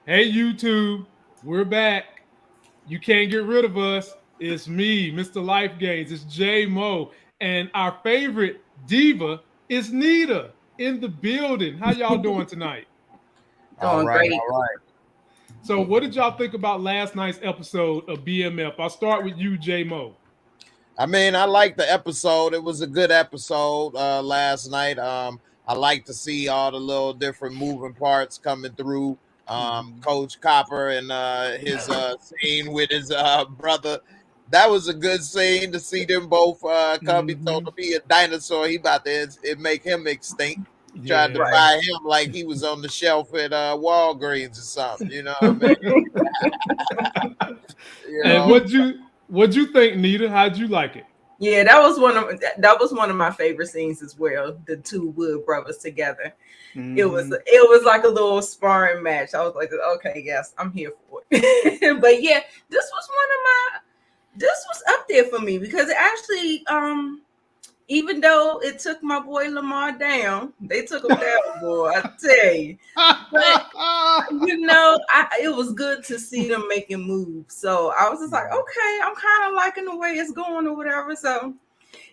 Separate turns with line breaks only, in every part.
Hey, YouTube, we're back. You can't get rid of us. It's me, Mr. Life Gains. It's J Mo. And our favorite diva is Nita in the building. How y'all doing tonight?
All
Doing
right,
great.
all right.
So, what did y'all think about last night's episode of BMF? I'll start with you, J Mo.
I mean, I liked the episode. It was a good episode last night. I like to see all the little different moving parts coming through. Coach Copper and his scene with his brother. That was a good scene to see them both come. He told him he a dinosaur. He about to it make him extinct. Tried to
Yeah.
Right.
buy him like he was on the shelf at Walgreens or something. You know what I mean? You
And
know.
what'd you think, Nita? How'd you like it?
Yeah, that was one of my favorite scenes as well. The two Wood brothers together. It was like a little sparring match. I was like, okay, yes, I'm here for it. But yeah, this was up there for me because it actually even though it took my boy Lamar down, they took him down, boy. I tell you. But it was good to see them making moves. So I was just like, okay, I'm kind of liking the way it's going or whatever. So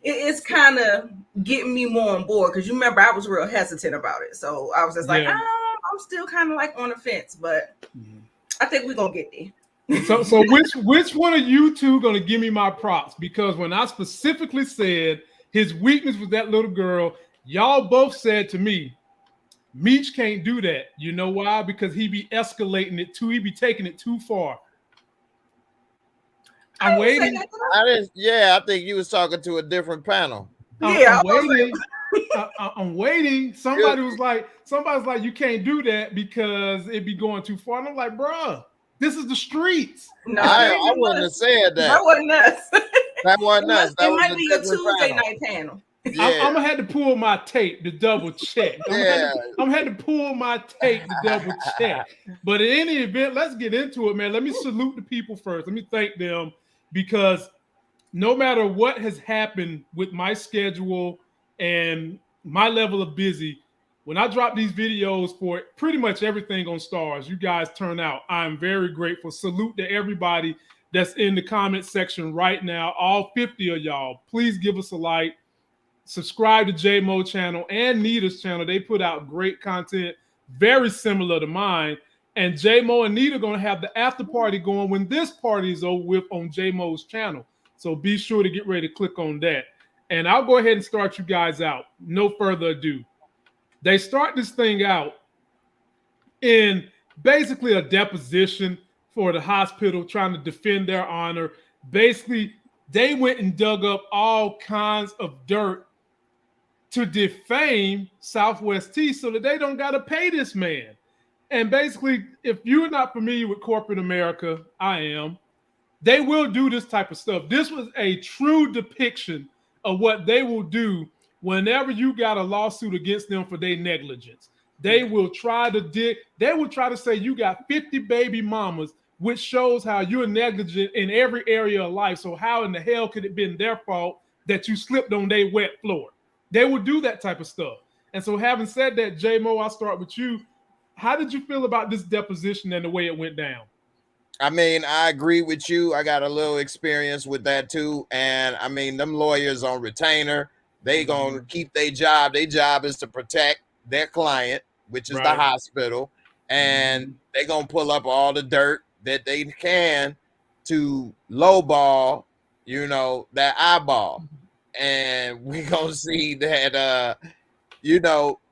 it's kind of getting me more on board because you remember I was real hesitant about it. So I was just like,
Yeah.
I'm still kind of like on the fence, but I think we're gonna get there.
So which one of you two gonna give me my props? Because when I specifically said his weakness was that little girl, y'all both said to me, Meech can't do that. You know why? Because he be escalating it too. He be taking it too far. I'm waiting.
I think you was talking to a different panel.
Yeah,
I'm waiting. I'm waiting. Somebody's like, you can't do that because it be going too far. And I'm like, bruh, this is the streets.
No,
I wouldn't have said that.
That wasn't us.
That wasn't us. That
It
was
might be a
different
Tuesday
panel.
night panel.
Yeah.
I'm gonna have to pull my tape to double check. I'm gonna have to pull my tape to double check. But in any event, let's get into it, man. Let me salute the people first. Let me thank them because no matter what has happened with my schedule and my level of busy, when I drop these videos for pretty much everything on Stars, you guys turn out. I'm very grateful. Salute to everybody that's in the comment section right now. All 50 of y'all, please give us a like. Subscribe to JMO channel and Nita's channel. They put out great content, very similar to mine. And JMO and Nita are going to have the after party going when this party is over with on JMO's channel. So be sure to get ready to click on that. And I'll go ahead and start you guys out. No further ado. They start this thing out in basically a deposition for the hospital trying to defend their honor. Basically, they went and dug up all kinds of dirt to defame Southwest T so that they don't got to pay this man. And basically, if you're not familiar with corporate America, I am, they will do this type of stuff. This was a true depiction of what they will do whenever you got a lawsuit against them for their negligence. They will try to say you got 50 baby mamas, which shows how you're negligent in every area of life. So how in the hell could it been their fault that you slipped on their wet floor? They will do that type of stuff. And so having said that, J-Mo, I'll start with you. How did you feel about this deposition and the way it went down?
I mean, I agree with you. I got a little experience with that too. And I mean, them lawyers on retainer, they gonna keep their job. Their job is to protect their client, which is the hospital. And they gonna pull up all the dirt that they can to lowball, that eyeball. And we gonna see that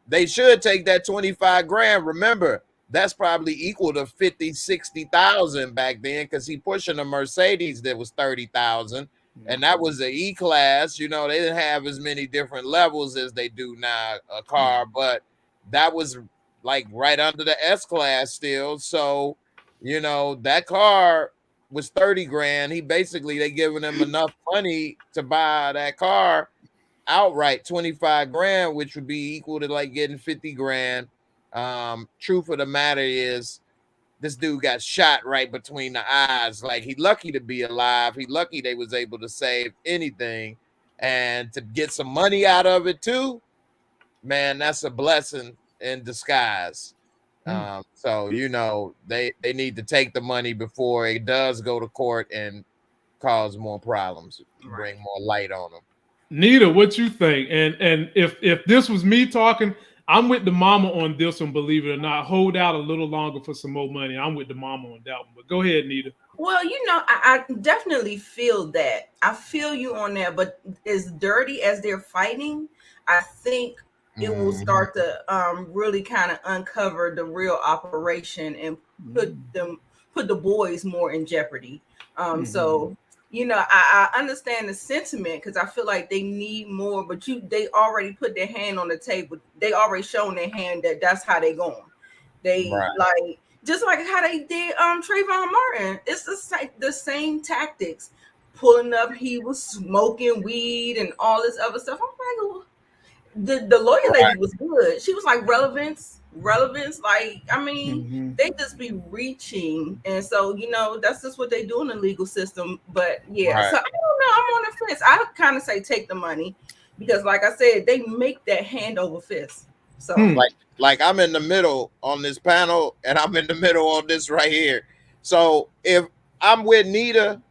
they should take that 25 grand. Remember, that's probably equal to 50, 60,000 back then because he pushing a Mercedes that was 30,000. And that was an E-Class. They didn't have as many different levels as they do now, a car, but that was like right under the S-Class still. So, that car was 30 grand. They giving him enough money to buy that car outright, 25 grand, which would be equal to like getting 50 grand. Truth of the matter is this dude got shot right between the eyes. Like, he lucky to be alive. He lucky they was able to save anything and to get some money out of it too. Man, that's a blessing in disguise. So they need to take the money before it does go to court and cause more problems, bring more light on them.
Nita, what you think? And if this was me talking, I'm with the mama on this one, believe it or not. Hold out a little longer for some more money. I'm with the mama on that one. But go ahead, Nita.
Well, I definitely feel that. I feel you on that, but as dirty as they're fighting, I think it will start to really kind of uncover the real operation and put the boys more in jeopardy. So I understand the sentiment because I feel like they need more, but they already put their hand on the table. They already shown their hand that's how they going. They like just like how they did Trayvon Martin. It's the same tactics. Pulling up, he was smoking weed and all this other stuff. I'm like, well, the lawyer lady was good. She was like relevance. Like, I mean, they just be reaching, and so that's just what they do in the legal system. But so I don't know. I'm on the fence. I kind of say take the money because, like I said, they make that hand over fist. So
like I'm in the middle on this panel, and I'm in the middle on this right here. So if I'm with Nita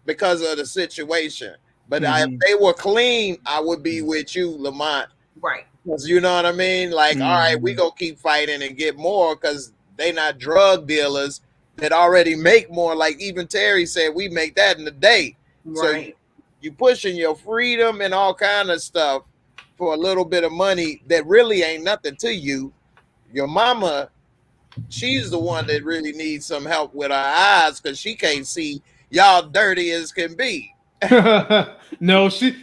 because of the situation, but if they were clean, I would be with you, Lamont.
Right.
Because you know what I mean? Like, all right, we gonna keep fighting and get more because they not drug dealers that already make more. Like even Terry said, we make that in a day.
Right.
So you pushing your freedom and all kind of stuff for a little bit of money that really ain't nothing to you. Your mama, she's the one that really needs some help with her eyes because she can't see. Y'all dirty as can be.
No, she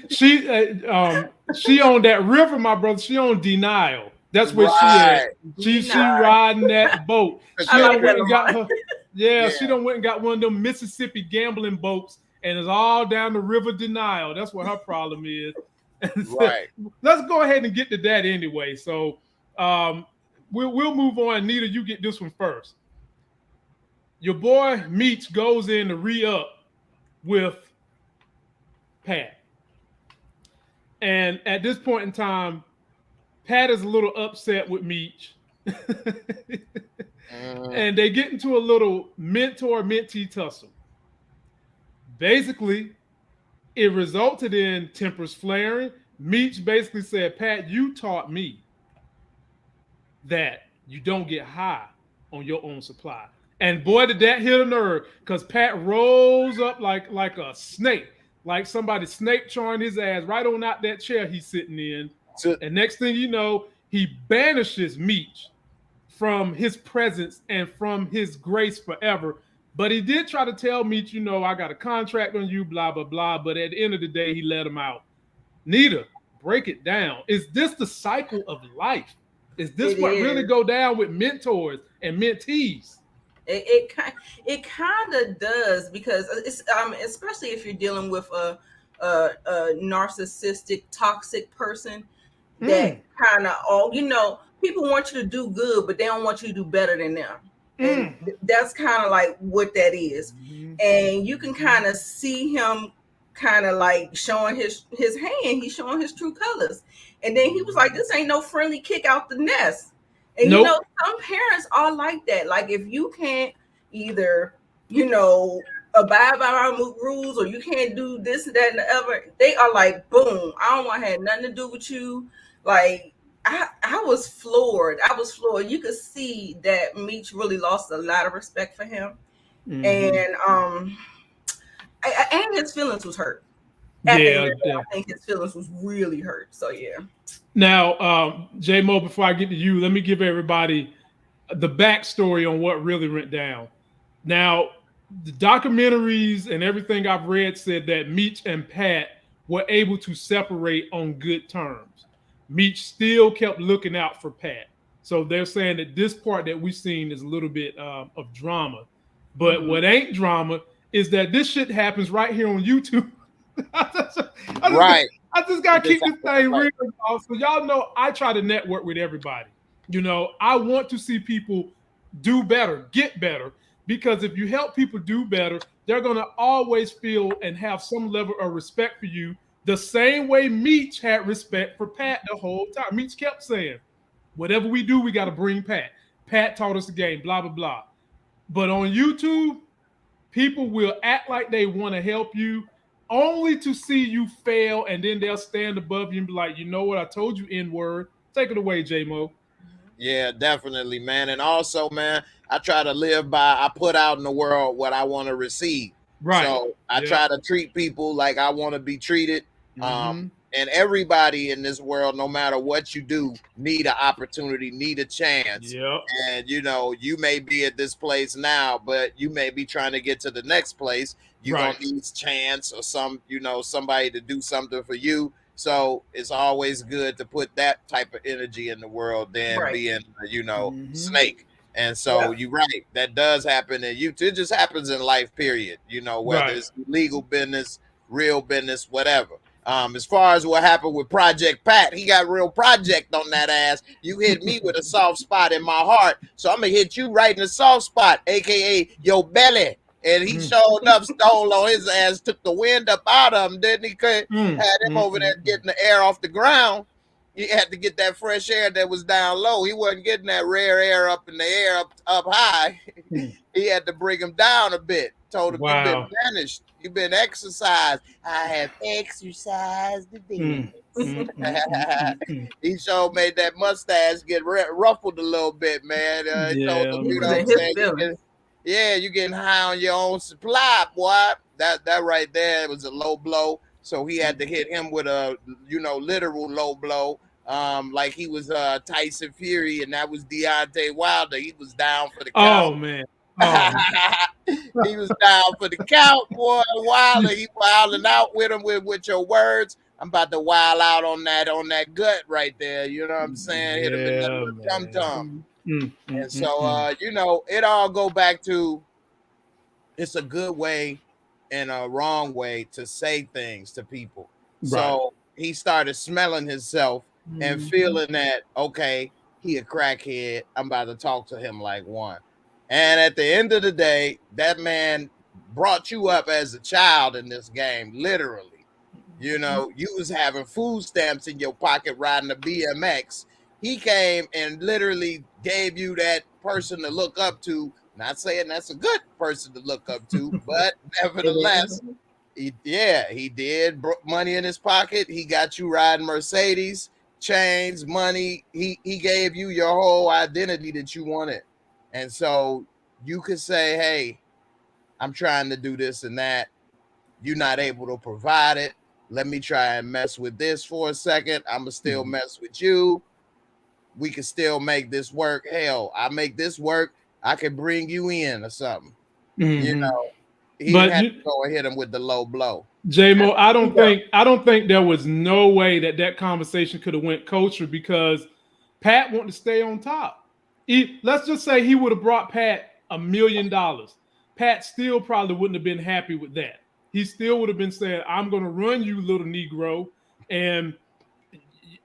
on that river, my brother. She on denial. That's where she at. She riding that boat. She done went and got her. She done went and got one of them Mississippi gambling boats, and it's all down the river denial. That's what her problem is. Let's go ahead and get to that anyway. So we'll move on. Nita, you get this one first. Your boy Meech goes in to re-up with Pat. And at this point in time, Pat is a little upset with Meech. And they get into a little mentor-mentee tussle. Basically, it resulted in tempers flaring. Meech basically said, Pat, you taught me that you don't get high on your own supply. And boy, did that hit a nerve, because Pat rolls up like a snake, like somebody snake charring his ass right on out that chair he's sitting in. And next thing you know, he banishes Meech from his presence and from his grace forever. But he did try to tell Meech, I got a contract on you, blah, blah, blah. But at the end of the day, he let him out. Nita, break it down. Is this the cycle of life? Is this what really go down with mentors and mentees?
It kind of does, because it's especially if you're dealing with a narcissistic, toxic person that kind of people want you to do good, but they don't want you to do better than them. And that's kind of like what that is. And you can kind of see him kind of like showing his hand. He's showing his true colors. And then he was like, this ain't no friendly kick out the nest. And some parents are like that. Like if you can't either, abide by our rules, or you can't do this and that and the other, they are like, boom, I don't want to have nothing to do with you. Like I was floored. You could see that Meech really lost a lot of respect for him. And his feelings was hurt. I think his feelings was really hurt. So yeah.
Now, J-Mo, before I get to you, let me give everybody the backstory on what really went down. Now, the documentaries and everything I've read said that Meech and Pat were able to separate on good terms. Meech still kept looking out for Pat. So they're saying that this part that we've seen is a little bit of drama. But what ain't drama is that this shit happens right here on YouTube. I just got to keep this thing real. So y'all know I try to network with everybody. I want to see people do better, get better, because if you help people do better, they're going to always feel and have some level of respect for you, the same way Meech had respect for Pat the whole time. Meech kept saying, whatever we do, we got to bring Pat. Pat taught us the game, blah, blah, blah. But on YouTube, people will act like they want to help you only to see you fail, and then they'll stand above you and be like, you know what, I told you N-word. Take it away, J-Mo.
Yeah, definitely, man. And also, man, I try to live by, I put out in the world what I want to receive.
Right.
So I try to treat people like I want to be treated. And everybody in this world, no matter what you do, need an opportunity, need a chance.
Yep.
And, you know, you may be at this place now, but you may be trying to get to the next place. You're going to need a chance or somebody to do something for you. So it's always good to put that type of energy in the world than being, snake. And so you're right. That does happen in YouTube. It just happens in life, period. You know, whether it's legal business, real business, whatever. As far as what happened with Project Pat, he got real project on that ass. You hit me with a soft spot in my heart. So I'm going to hit you right in the soft spot, a.k.a. your belly. And he showed up, stole on his ass, took the wind up out of him, didn't he? Had him over there getting the air off the ground. He had to get that fresh air that was down low. He wasn't getting that rare air up in the air up high. He had to bring him down a bit. Told him, you've been banished. You've been exercised. I have exercised the demons. He sure made that mustache get ruffled a little bit, man. Told him, you know what I'm saying? You're getting high on your own supply, boy. That right there was a low blow. So he had to hit him with a, literal low blow. Like he was Tyson Fury, and that was Deontay Wilder. He was down for the count.
Oh, man.
He was down for the count, boy. Wilder, he wilding out with him with your words. I'm about to wild out on that gut right there. You know what I'm saying? Hit him in that little tum-tum. And so, it all go back to, it's a good way and a wrong way to say things to people. So he started smelling himself and feeling that, okay, he a crackhead. I'm about to talk to him like one. And at the end of the day, that man brought you up as a child in this game, literally. You was having food stamps in your pocket riding a BMX. He came and literally gave you that person to look up to. Not saying that's a good person to look up to, but nevertheless, he did. Money in his pocket. He got you riding Mercedes, chains, money. He gave you your whole identity that you wanted. And so you could say, hey, I'm trying to do this and that. You're not able to provide it. Let me try and mess with this for a second. I'm going to still mess with you. We can still make this work. Hell, I make this work. I can bring you in or something. He had to go and hit him with the low blow.
J-Mo, I don't think there was no way that conversation could have went kosher because Pat wanted to stay on top. Let's just say he would have brought Pat $1 million. Pat still probably wouldn't have been happy with that. He still would have been saying, I'm going to run you, little Negro. And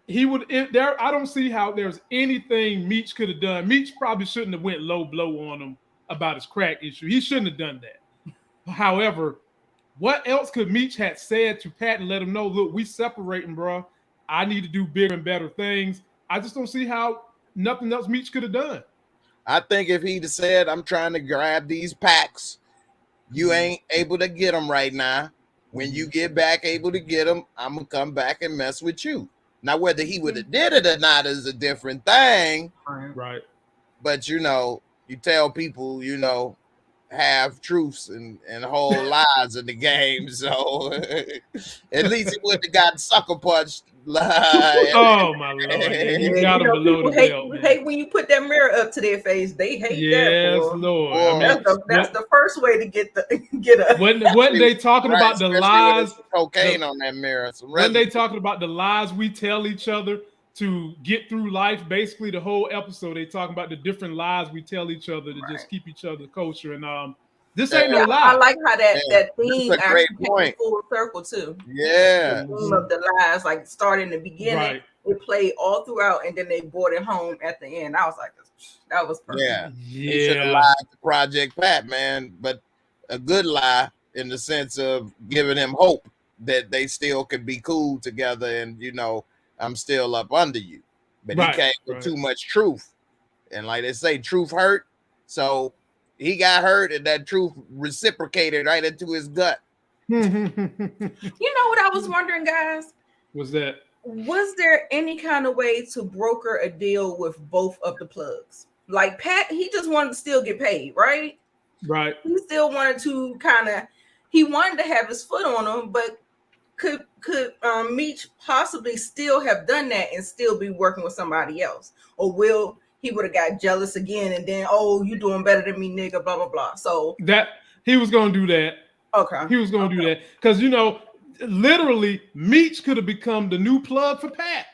he would, I don't see how there's anything Meech could have done. Meech probably shouldn't have went low blow on him about his crack issue. He shouldn't have done that. However, what else could Meech have said to Pat and let him know, look, we separating, bro. I need to do bigger and better things. I just don't see how nothing else Meech could have done.
I think if he'd have said, I'm trying to grab these packs, you ain't able to get them right now. When you get back able to get them, I'm going to come back and mess with you. Now, whether he would have did it or not is a different thing.
Right.
But, you tell people, half truths and whole lies in the game. So at least he wouldn't have gotten sucker punched.
Oh my Lord! Yeah, you got him below the belt.
Hate when you put that mirror up to their face. They hate that.
Yes, Lord.
I mean, that's the first way to get a.
When they talking about the lies,
cocaine on that mirror.
When they talking about the lies we tell each other to get through life, basically the whole episode they talking about the different lies we tell each other to just keep each other kosher. And this ain't no lie.
I like how that theme actually came full circle too.
Yeah,
the theme of the lies, like starting in the beginning, it played all throughout, and then they brought it home at the end. I was like, that was perfect.
Yeah. He should have lied to Project Pat, man, but a good lie in the sense of giving him hope that they still could be cool together, and I'm still up under you. But he came with too much truth. And like they say, truth hurt. So he got hurt, and that truth reciprocated right into his gut.
You know what I was wondering, guys?
Was
there any kind of way to broker a deal with both of the plugs? Like Pat, he just wanted to still get paid, right?
Right.
He still wanted to he wanted to have his foot on him, but could Meech possibly still have done that and still be working with somebody else? Or he would have got jealous again and then, oh, you doing better than me, nigga, blah, blah, blah. So
that he was going to do that.
Okay.
He was going to do that. Because, literally, Meech could have become the new plug for Pat.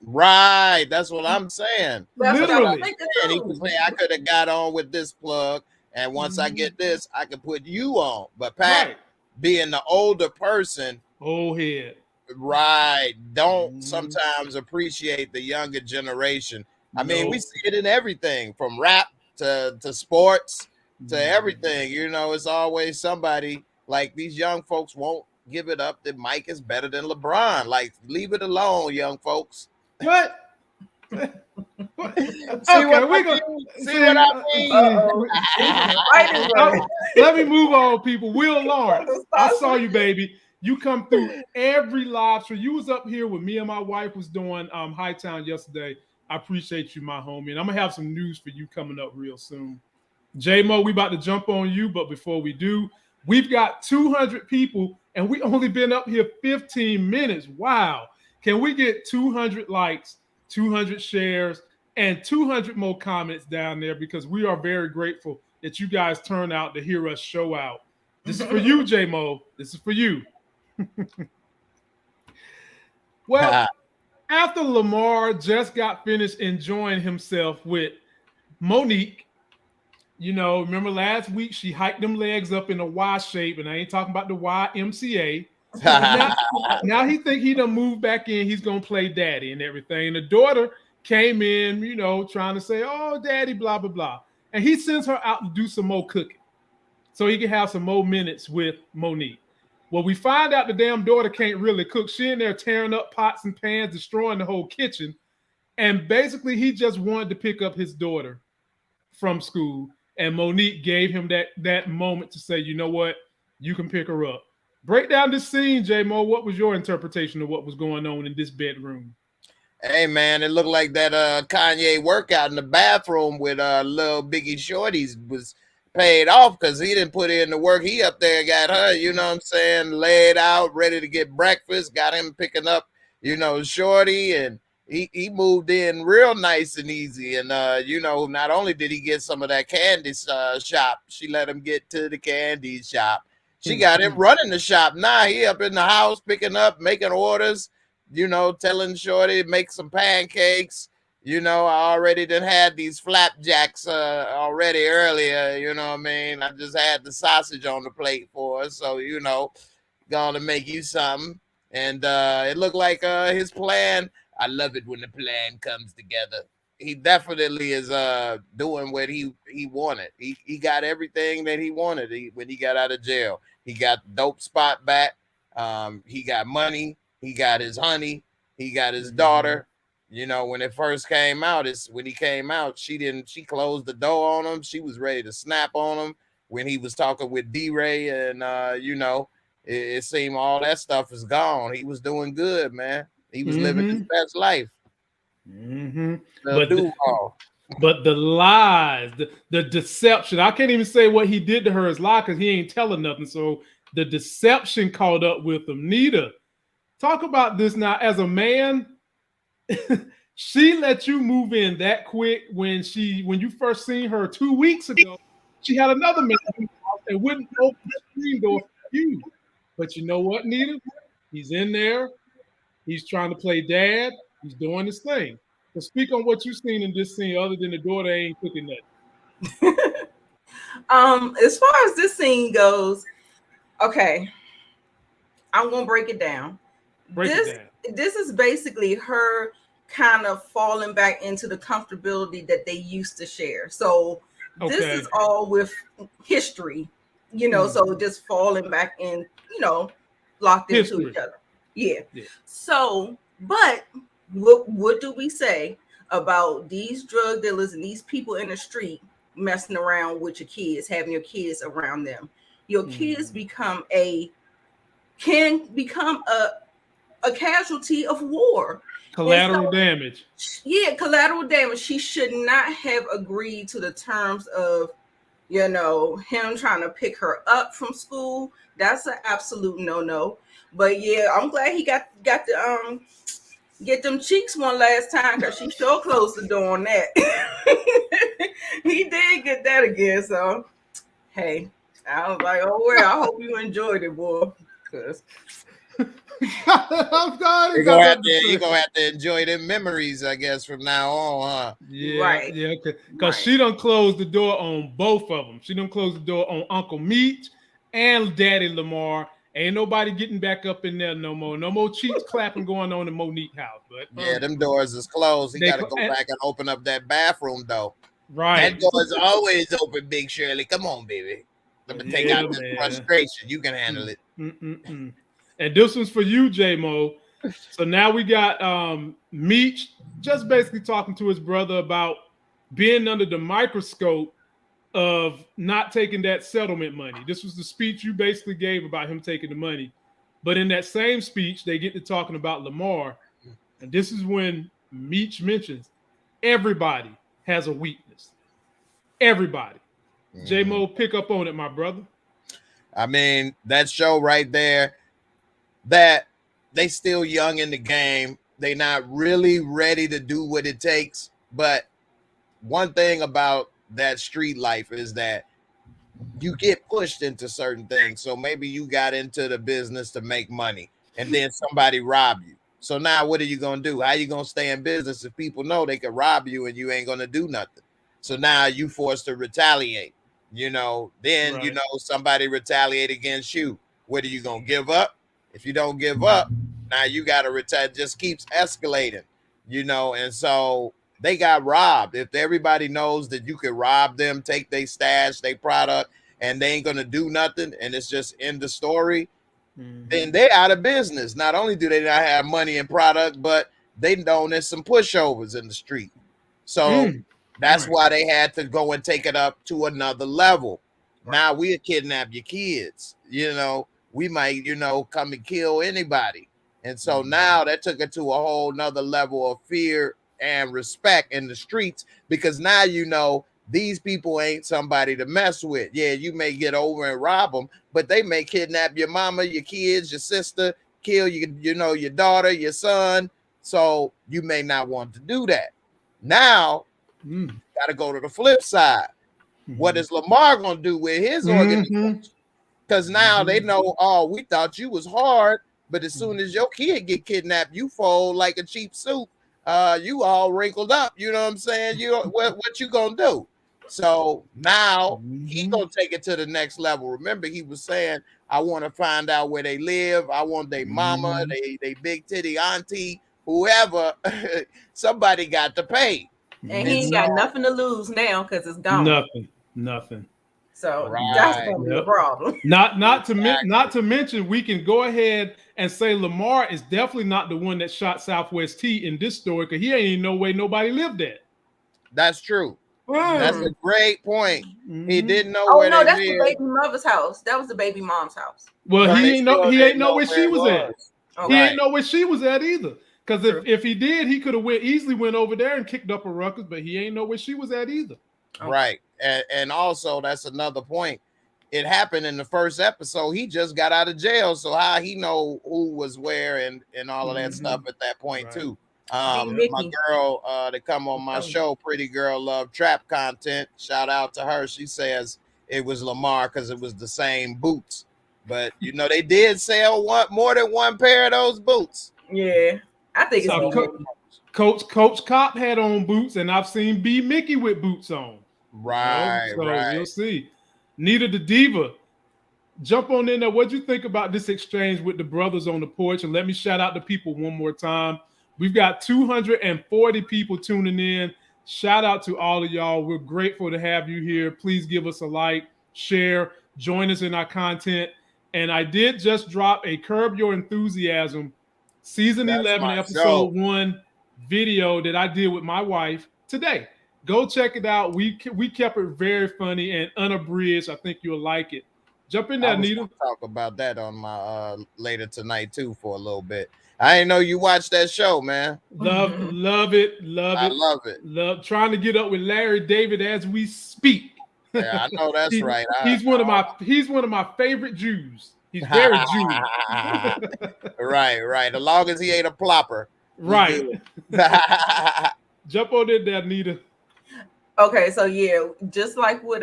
Right. That's what I'm saying.
Literally.
And he was saying, I could have got on with this plug. And once I get this, I can put you on. But Pat, being the older person,
old head,
right, don't sometimes appreciate the younger generation. I mean, we see it in everything from rap to sports to everything. It's always somebody like these young folks won't give it up that Mike is better than LeBron. Like, leave it alone, young folks.
What?
See what I
mean? Let me move on, people. Will Lawrence, I saw you, baby. You come through every live show. You was up here with me and my wife was doing Hightown yesterday. I appreciate you, my homie. And I'm going to have some news for you coming up real soon. J-Mo, we about to jump on you. But before we do, we've got 200 people and we only been up here 15 minutes. Wow. Can we get 200 likes, 200 shares, and 200 more comments down there? Because we are very grateful that you guys turn out to hear us show out. This is for you, J-Mo. This is for you. Well, after Lamar just got finished enjoying himself with Monique, remember last week she hiked them legs up in a Y shape, and I ain't talking about the YMCA. now he think he done moved back in. He's gonna play daddy and everything. The daughter came in, trying to say, "Oh, daddy," blah blah blah, and he sends her out to do some more cooking, so he can have some more minutes with Monique. Well, we find out the damn daughter can't really cook. She in there tearing up pots and pans, destroying the whole kitchen. And basically, he just wanted to pick up his daughter from school. And Monique gave him that moment to say, you know what? You can pick her up. Break down this scene, J-Mo. What was your interpretation of what was going on in this bedroom?
Hey, man, it looked like that Kanye workout in the bathroom with little Biggie Shorties was paid off because he didn't put in the work. He up there got her, laid out, ready to get breakfast, got him picking up, Shorty, and he moved in real nice and easy. And, not only did he get some of that candy shop, she let him get to the candy shop. She got him running the shop. Now he up in the house, picking up, making orders, telling Shorty to make some pancakes. I already done had these flapjacks already earlier, what I mean? I just had the sausage on the plate for us. So, gonna make you something. And it looked like his plan. I love it when the plan comes together. He definitely is doing what he wanted. He got everything that he wanted when he got out of jail. He got the dope spot back. He got money. He got his honey. He got his daughter. When it first came out, when he came out, she closed the door on him. She was ready to snap on him when he was talking with D-Ray. And, it seemed all that stuff is gone. He was doing good, man. He was living his best life.
But the lies, the deception, I can't even say what he did to her is lie because he ain't telling nothing. So the deception caught up with him. Nita, talk about this now. As a man, she let you move in that quick when you first seen her 2 weeks ago. She had another man and wouldn't open the screen door for you. But you know what, Nita? He's in there. He's trying to play dad. He's doing his thing. So speak on what you've seen in this scene, other than the daughter ain't cooking nothing.
As far as this scene goes, okay, I'm gonna break it down. This is basically her kind of falling back into the comfortability that they used to share. So this is all with history, so just falling back in, locked into each other. Yeah. So, but what do we say? about these drug dealers and these people in the street messing around with your kids, having your kids around them. Your kids can become a casualty of war.
Collateral damage.
Yeah, collateral damage. She should not have agreed to the terms of, him trying to pick her up from school. That's an absolute no. But yeah, I'm glad he got to get them cheeks one last time, because she sure closed the door on that. He did get that again. So hey, I was like, oh well, I hope you enjoyed it, boy. Cause
you're gonna have to enjoy them memories, I guess, from now on, huh?
Yeah,
right.
Yeah, because she done closed the door on both of them. She done closed the door on Uncle Meech and Daddy Lamar. Ain't nobody getting back up in there no more. No more cheeks clapping going on in Monique house. But
yeah, them doors is closed. He got to go back and open up that bathroom though.
Right,
that door's always open, Big Shirley. Come on, baby. Let me take out this frustration. You can handle it.
And this one's for you, J-Mo. So now we got Meech just basically talking to his brother about being under the microscope of not taking that settlement money. This was the speech you basically gave about him taking the money. But in that same speech, they get to talking about Lamar. And this is when Meech mentions everybody has a weakness. Everybody. J-Mo, pick up on it, my brother.
I mean, that show right there, that they still young in the game. They not really ready to do what it takes. But one thing about that street life is that you get pushed into certain things. So maybe you got into the business to make money and then somebody robbed you. So now what are you going to do? How you going to stay in business if people know they can rob you and you ain't going to do nothing? So now you forced to retaliate, then,
right.
Somebody retaliate against you. What are you going to give up? If you don't give up, now you got to retaliate. Just keeps escalating, and so they got robbed. If everybody knows that you can rob them, take their stash, their product, and they ain't going to do nothing, and it's just end the story, then they're out of business. Not only do they not have money and product, but they know there's some pushovers in the street. So that's why they had to go and take it up to another level. Now we'll kidnap your kids. We might, come and kill anybody. And so now that took it to a whole nother level of fear and respect in the streets, because now these people ain't somebody to mess with. Yeah, you may get over and rob them, but they may kidnap your mama, your kids, your sister, kill you, your daughter, your son. So you may not want to do that. Now, got to go to the flip side. What is Lamar going to do with his organization? Because now they know, oh, we thought you was hard, but as soon as your kid get kidnapped, you fold like a cheap suit. You all wrinkled up. You know what I'm saying? What you going to do? So now he going to take it to the next level. Remember, he was saying, I want to find out where they live. I want their mama, they big titty auntie, whoever. Somebody got to pay.
And he ain't got nothing to lose now because it's gone.
Nothing.
So that's gonna be a problem.
Not to mention, we can go ahead and say Lamar is definitely not the one that shot Southwest T in this story, because he ain't even no way nobody lived there.
That's true. That's a great point. He didn't know
where they that's lived. The baby mother's house. That was the baby mom's house.
Well, he ain't know where she was at. He ain't know where she was at either. Because if he did, he could have easily went over there and kicked up a ruckus, but he ain't know where she was at either.
Right. And also, that's another point. It happened in the first episode. He just got out of jail. So how he know who was where and all of that stuff at that point, too. My girl that come on my show, Pretty Girl Love Trap Content. Shout out to her. She says it was Lamar because it was the same boots. But, they did sell more than one pair of those boots.
Yeah. I think it's
Coach Cop had on boots, and I've seen B Mickey with boots on.
Right,
so you'll see. Nita the Diva, jump on in there. What'd you think about this exchange with the brothers on the porch? And let me shout out the people one more time. We've got 240 people tuning in. Shout out to all of y'all. We're grateful to have you here. Please give us a like, share, join us in our content. And I did just drop a Curb Your Enthusiasm Season 11, Episode 1 video that I did with my wife today. Go check it out. We kept it very funny and unabridged. I think you'll like it. Jump in there, Nita.
Talk about that on my later tonight too for a little bit. I didn't know you watched that show, man.
Love it.
I love it.
Love trying to get up with Larry David as we speak.
Yeah, I know that's right.
He's one of my favorite Jews. He's very Jewish.
Right. As long as he ain't a plopper.
Right. Jump on in there, Nita.
Okay, so yeah, just like what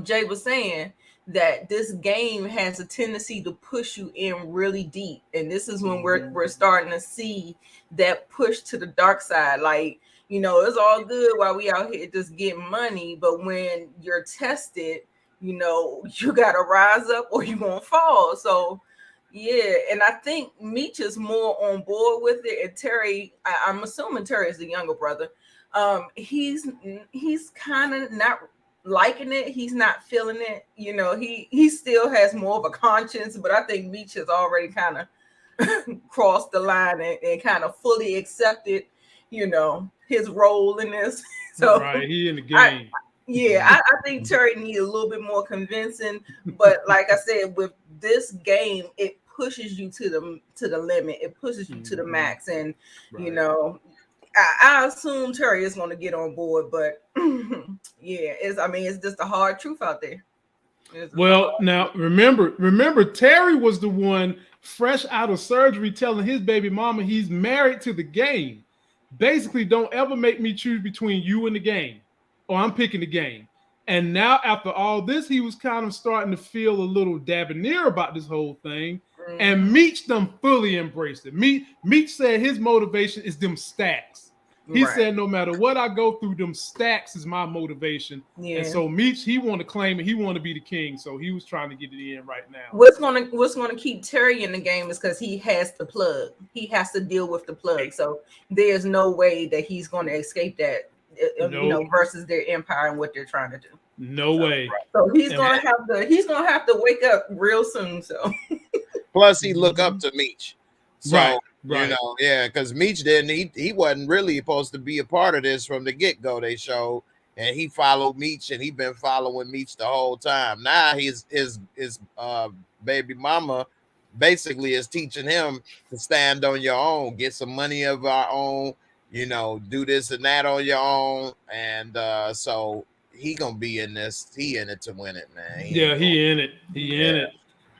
Jay was saying, that this game has a tendency to push you in really deep, and this is when we're starting to see that push to the dark side. Like, you know, it's all good while we out here just getting money, but when you're tested, you know, you gotta rise up or you're gonna fall. So yeah, and I think Meech is more on board with it, and Terry, I'm assuming Terry is the younger brother. He's kind of not liking it. He's not feeling it. You know, he still has more of a conscience, but I think Meech has already kind of crossed the line and kind of fully accepted, you know, his role in this. So
right, he in the game.
I think Terry needs a little bit more convincing, but like I said, with this game, it pushes you to the limit. It pushes you to the max, and you know, I assume Terry is going to get on board, but yeah, it's just a hard truth out there.
Well, now remember, Terry was the one fresh out of surgery telling his baby mama he's married to the game. Basically, don't ever make me choose between you and the game, or I'm picking the game. And now, after all this, he was kind of starting to feel a little debonair about this whole thing. And Meech them fully embraced it. Meech said his motivation is them stacks. He said, no matter what I go through, them stacks is my motivation. Yeah. And so Meech, he want to claim it. He want to be the king. So he was trying to get it in right now.
What's gonna keep Terry in the game is because he has the plug. He has to deal with the plug. So there's no way that he's going to escape that. You know, versus their empire and what they're trying to do.
No way.
So he's gonna have to wake up real soon. So
plus he look up to Meech. So
right.
you know, yeah, because Meech he wasn't really supposed to be a part of this from the get-go, they showed. And he followed Meech, and he been following Meech the whole time. Now his baby mama basically is teaching him to stand on your own, get some money of our own, you know, do this and that on your own. And so he gonna be in this. He in it to win it, man.
He in it.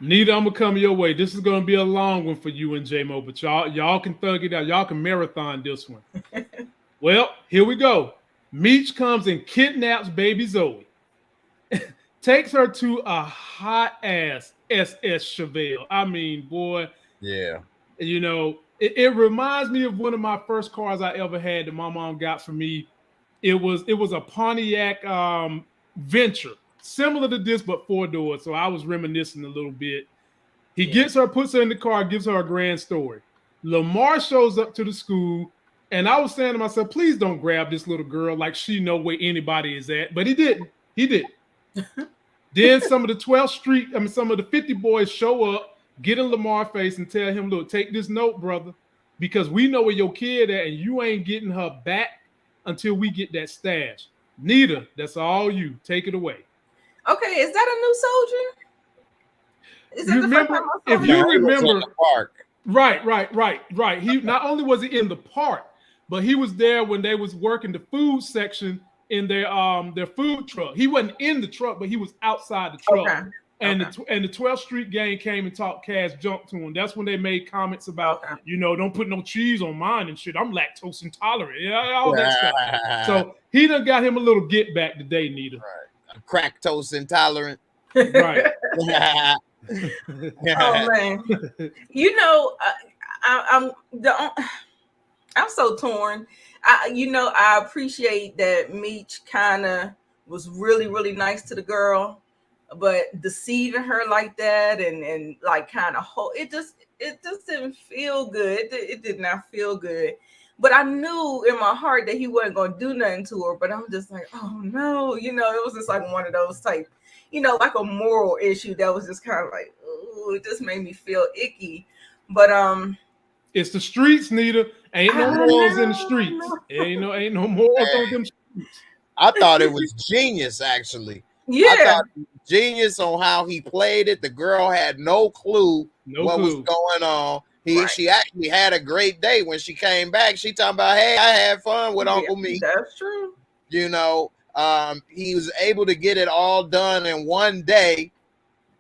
Nita, I'm gonna come your way. This is gonna be a long one for you and J-Mo, but y'all can thug it out. Y'all can marathon this one. Well, here we go. Meech comes and kidnaps Baby Zoe, takes her to a hot ass SS Chevelle. I mean, boy.
Yeah.
You know, it reminds me of one of my first cars I ever had that my mom got for me. It was a Pontiac Venture, similar to this, but 4 doors. So I was reminiscing a little bit. He gets her, puts her in the car, gives her a grand story. Lamar shows up to the school, and I was saying to myself, please don't grab this little girl like she know where anybody is at. But he didn't. Then some of the 50 boys show up, get in Lamar's face and tell him, look, take this note, brother, because we know where your kid at, and you ain't getting her back until we get that stash. Nita, that's all you. Take it away.
Okay, is that a new soldier? Is that
remember, if you remember,
the park.
Right. He not only was he in the park, but he was there when they was working the food section in their food truck. He wasn't in the truck, but he was outside the truck. Okay. And the 12th Street gang came and talked cash junk to him. That's when they made comments about, you know, don't put no cheese on mine and shit. I'm lactose intolerant. Yeah, all that stuff. So he done got him a little get back today, Nita.
Right. Lactose intolerant.
Right.
Oh man. You know, I'm so torn. I appreciate that Meech kind of was really, really nice to the girl. But deceiving her like that and like kind of it just didn't feel good. It did not feel good. But I knew in my heart that he wasn't going to do nothing to her. But I'm just like, oh no, you know, it was just like one of those type, you know, like a moral issue that was just kind of like, oh, it just made me feel icky. But
it's the streets, Nita. Ain't no morals in the streets. Ain't no morals on them streets.
I thought it was genius, actually.
Yeah.
I thought it was genius on how he played it. The girl had no clue what was going on. She actually had a great day when she came back. She talking about, hey, I had fun with Uncle Meech.
That's true.
You know, he was able to get it all done in one day,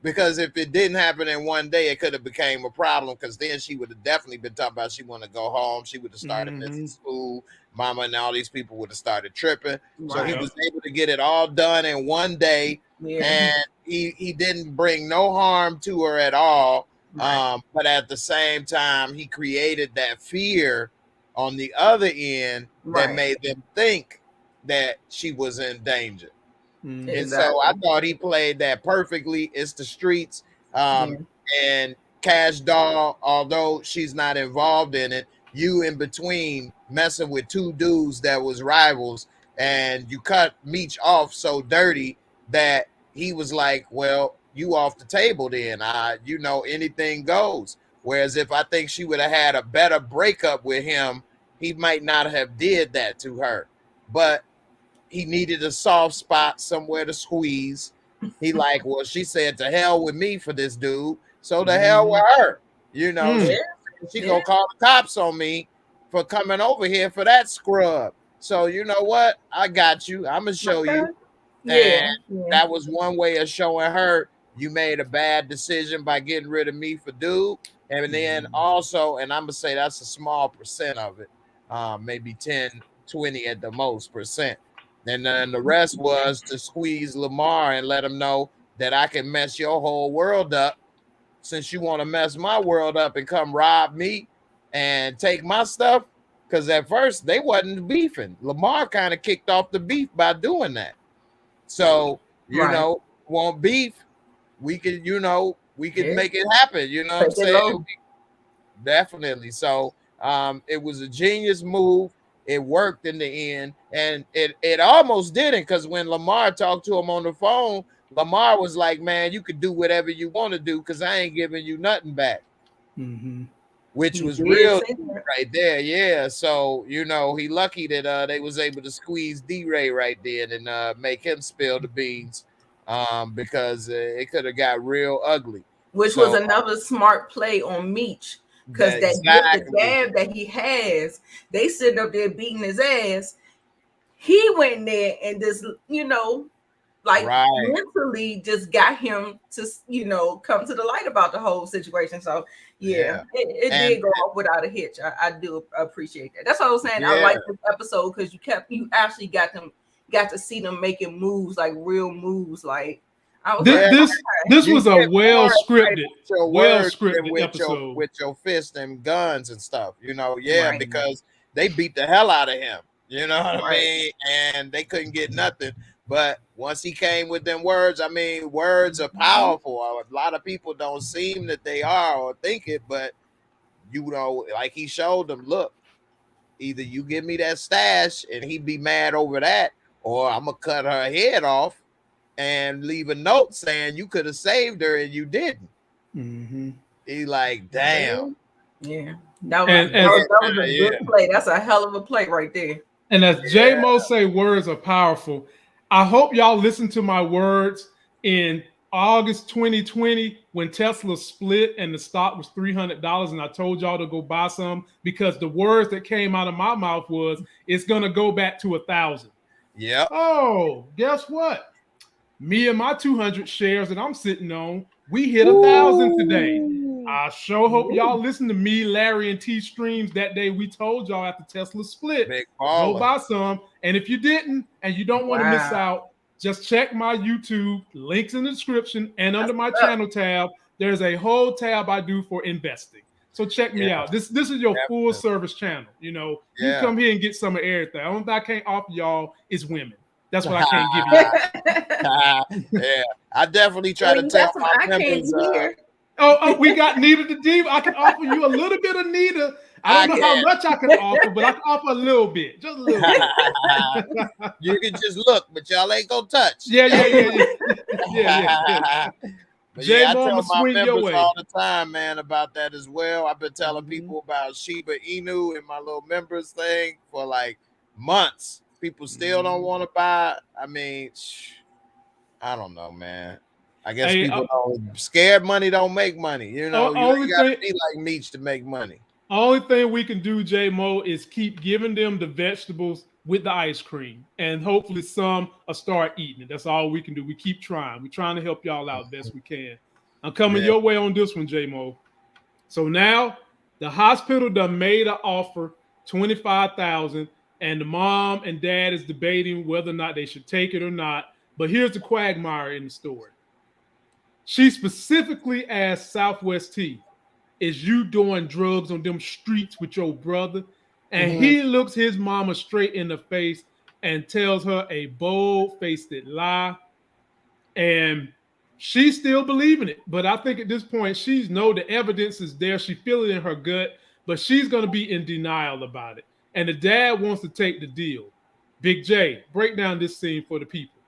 because if it didn't happen in one day, it could have became a problem, because then she would have definitely been talking about she want to go home. She would have started missing school. Mama and all these people would have started tripping. So he was able to get it all done in one day, and he didn't bring no harm to her at all. But at the same time, he created that fear on the other end that made them think that she was in danger. And so I thought he played that perfectly. It's the streets. And Cash Doll, although she's not involved in it, you in between messing with two dudes that was rivals, and you cut Meech off so dirty that he was like, well, you off the table then. You know, anything goes. Whereas if I think she would have had a better breakup with him, he might not have did that to her. But he needed a soft spot somewhere to squeeze. He like, well, she said to hell with me for this dude, so the hell with her. You know, she gonna call the cops on me for coming over here for that scrub. So you know what? I got you. I'm gonna show you. And that was one way of showing her you made a bad decision by getting rid of me for dude. And then also, and I'm gonna say that's a small percent of it, maybe 10, 20 at the most percent. And then the rest was to squeeze Lamar and let him know that I can mess your whole world up, since you want to mess my world up and come rob me and take my stuff. Because at first they wasn't beefing. Lamar kind of kicked off the beef by doing that. So, you know, want beef, we could, you know, we could make it happen. You know what I'm saying? Definitely. So it was a genius move. It worked in the end, and it almost didn't, because when Lamar talked to him on the phone, Lamar was like, man, you could do whatever you want to do, because I ain't giving you nothing back. Which was real right there. Yeah. So, you know, he lucky that they was able to squeeze D-Ray right there and make him spill the beans, because it could have got real ugly.
Which was another smart play on Meech. Because the dab that he has, they sitting up there beating his ass. He went there and just, you know, like mentally just got him to, you know, come to the light about the whole situation. So it did go off without a hitch. I do appreciate that. That's what I was saying. I like this episode because you actually got to see them making moves, like real moves, like.
This was a well scripted episode
with your fist and guns and stuff, you know. Because they beat the hell out of him, you know what I mean, and they couldn't get nothing. But once he came with them words, I mean, words are powerful. A lot of people don't seem that they are or think it, but you know, like he showed them, look, either you give me that stash and he'd be mad over that, or I'm gonna cut her head off and leave a note saying you could have saved her and you didn't. He like, damn.
Yeah. That was a good play. That's a hell of a play right there.
And as J-Mo say, words are powerful. I hope y'all listen to my words in August 2020 when Tesla split and the stock was $300, and I told y'all to go buy some, because the words that came out of my mouth was, it's going to go back to 1,000.
Yeah.
Oh, guess what? Me and my 200 shares that I'm sitting on, we hit 1,000 today. I sure hope y'all listen to me, Larry, and T streams that day. We told y'all after Tesla split, go buy some. And if you didn't, and you don't want to miss out, just check my YouTube, links in the description, and under my channel tab, there's a whole tab I do for investing. So check me out. This is your full service channel. You know, you come here and get some of everything. The only thing I can't offer y'all is women. That's what I can't give you.
I definitely try to tell my members.
We got Nita the Diva. I can offer you a little bit of Nita. I don't know how much I can offer, but I can offer a little bit. Just a little bit.
You can just look, but y'all ain't gonna touch.
Yeah. J
I
Mo,
tell
I'ma
my
swing your
members
way.
all the time, man, about that as well. I've been telling people about Shiba Inu and my little members thing for like months. People still don't want to buy. I mean, I don't know, man. I guess people don't scared money don't make money. You know, you ain't gotta be like Meech to make money.
Only thing we can do, J Mo, is keep giving them the vegetables with the ice cream, and hopefully some will start eating it. That's all we can do. We keep trying. We're trying to help y'all out best we can. I'm coming your way on this one, J Mo. So now the hospital done made an offer, $25,000, and the mom and dad is debating whether or not they should take it or not. But here's the quagmire in the story. She specifically asked Southwest T, is you doing drugs on them streets with your brother? And he looks his mama straight in the face and tells her a bold-faced lie. And she's still believing it. But I think at this point, she's know the evidence is there. She feel it in her gut, but she's going to be in denial about it. And the dad wants to take the deal. Big J, break down this scene for the people.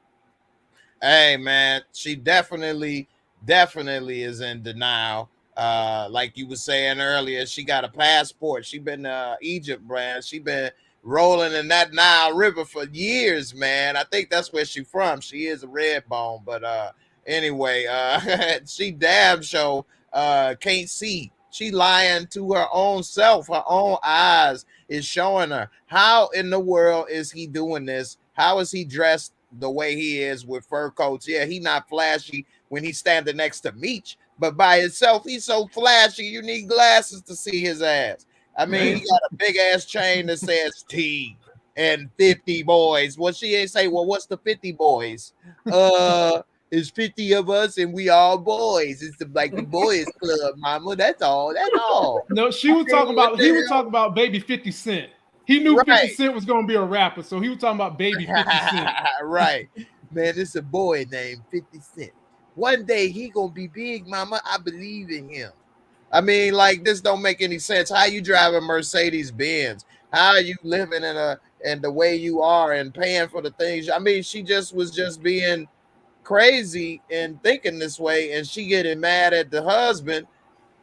Hey, man, she definitely is in denial. Like you were saying earlier, she got a passport. She been Egypt, man. She been rolling in that Nile River for years, man. I think that's where she from. She is a red bone, but anyway, she damn sure can't see. She lying to her own self. Her own eyes is showing her. How in the world is he doing this? How is he dressed the way he is with fur coats? Yeah, he not flashy when he's standing next to Meech, but by himself, he's so flashy, you need glasses to see his ass. I mean, he got a big ass chain that says T and 50 boys. Well, she ain't say, well, what's the 50 boys? It's 50 of us and we all boys. It's like the boys club, mama. That's all. That's all.
No, he was talking about Baby 50 Cent. He knew 50 Cent was going to be a rapper, so he was talking about Baby 50 Cent.
Right. Man, it's a boy named 50 Cent. One day he going to be big, mama. I believe in him. I mean, like, this don't make any sense. How you drive a Mercedes Benz? How are you living in the way you are and paying for the things? I mean, she was just being crazy and thinking this way, and she getting mad at the husband,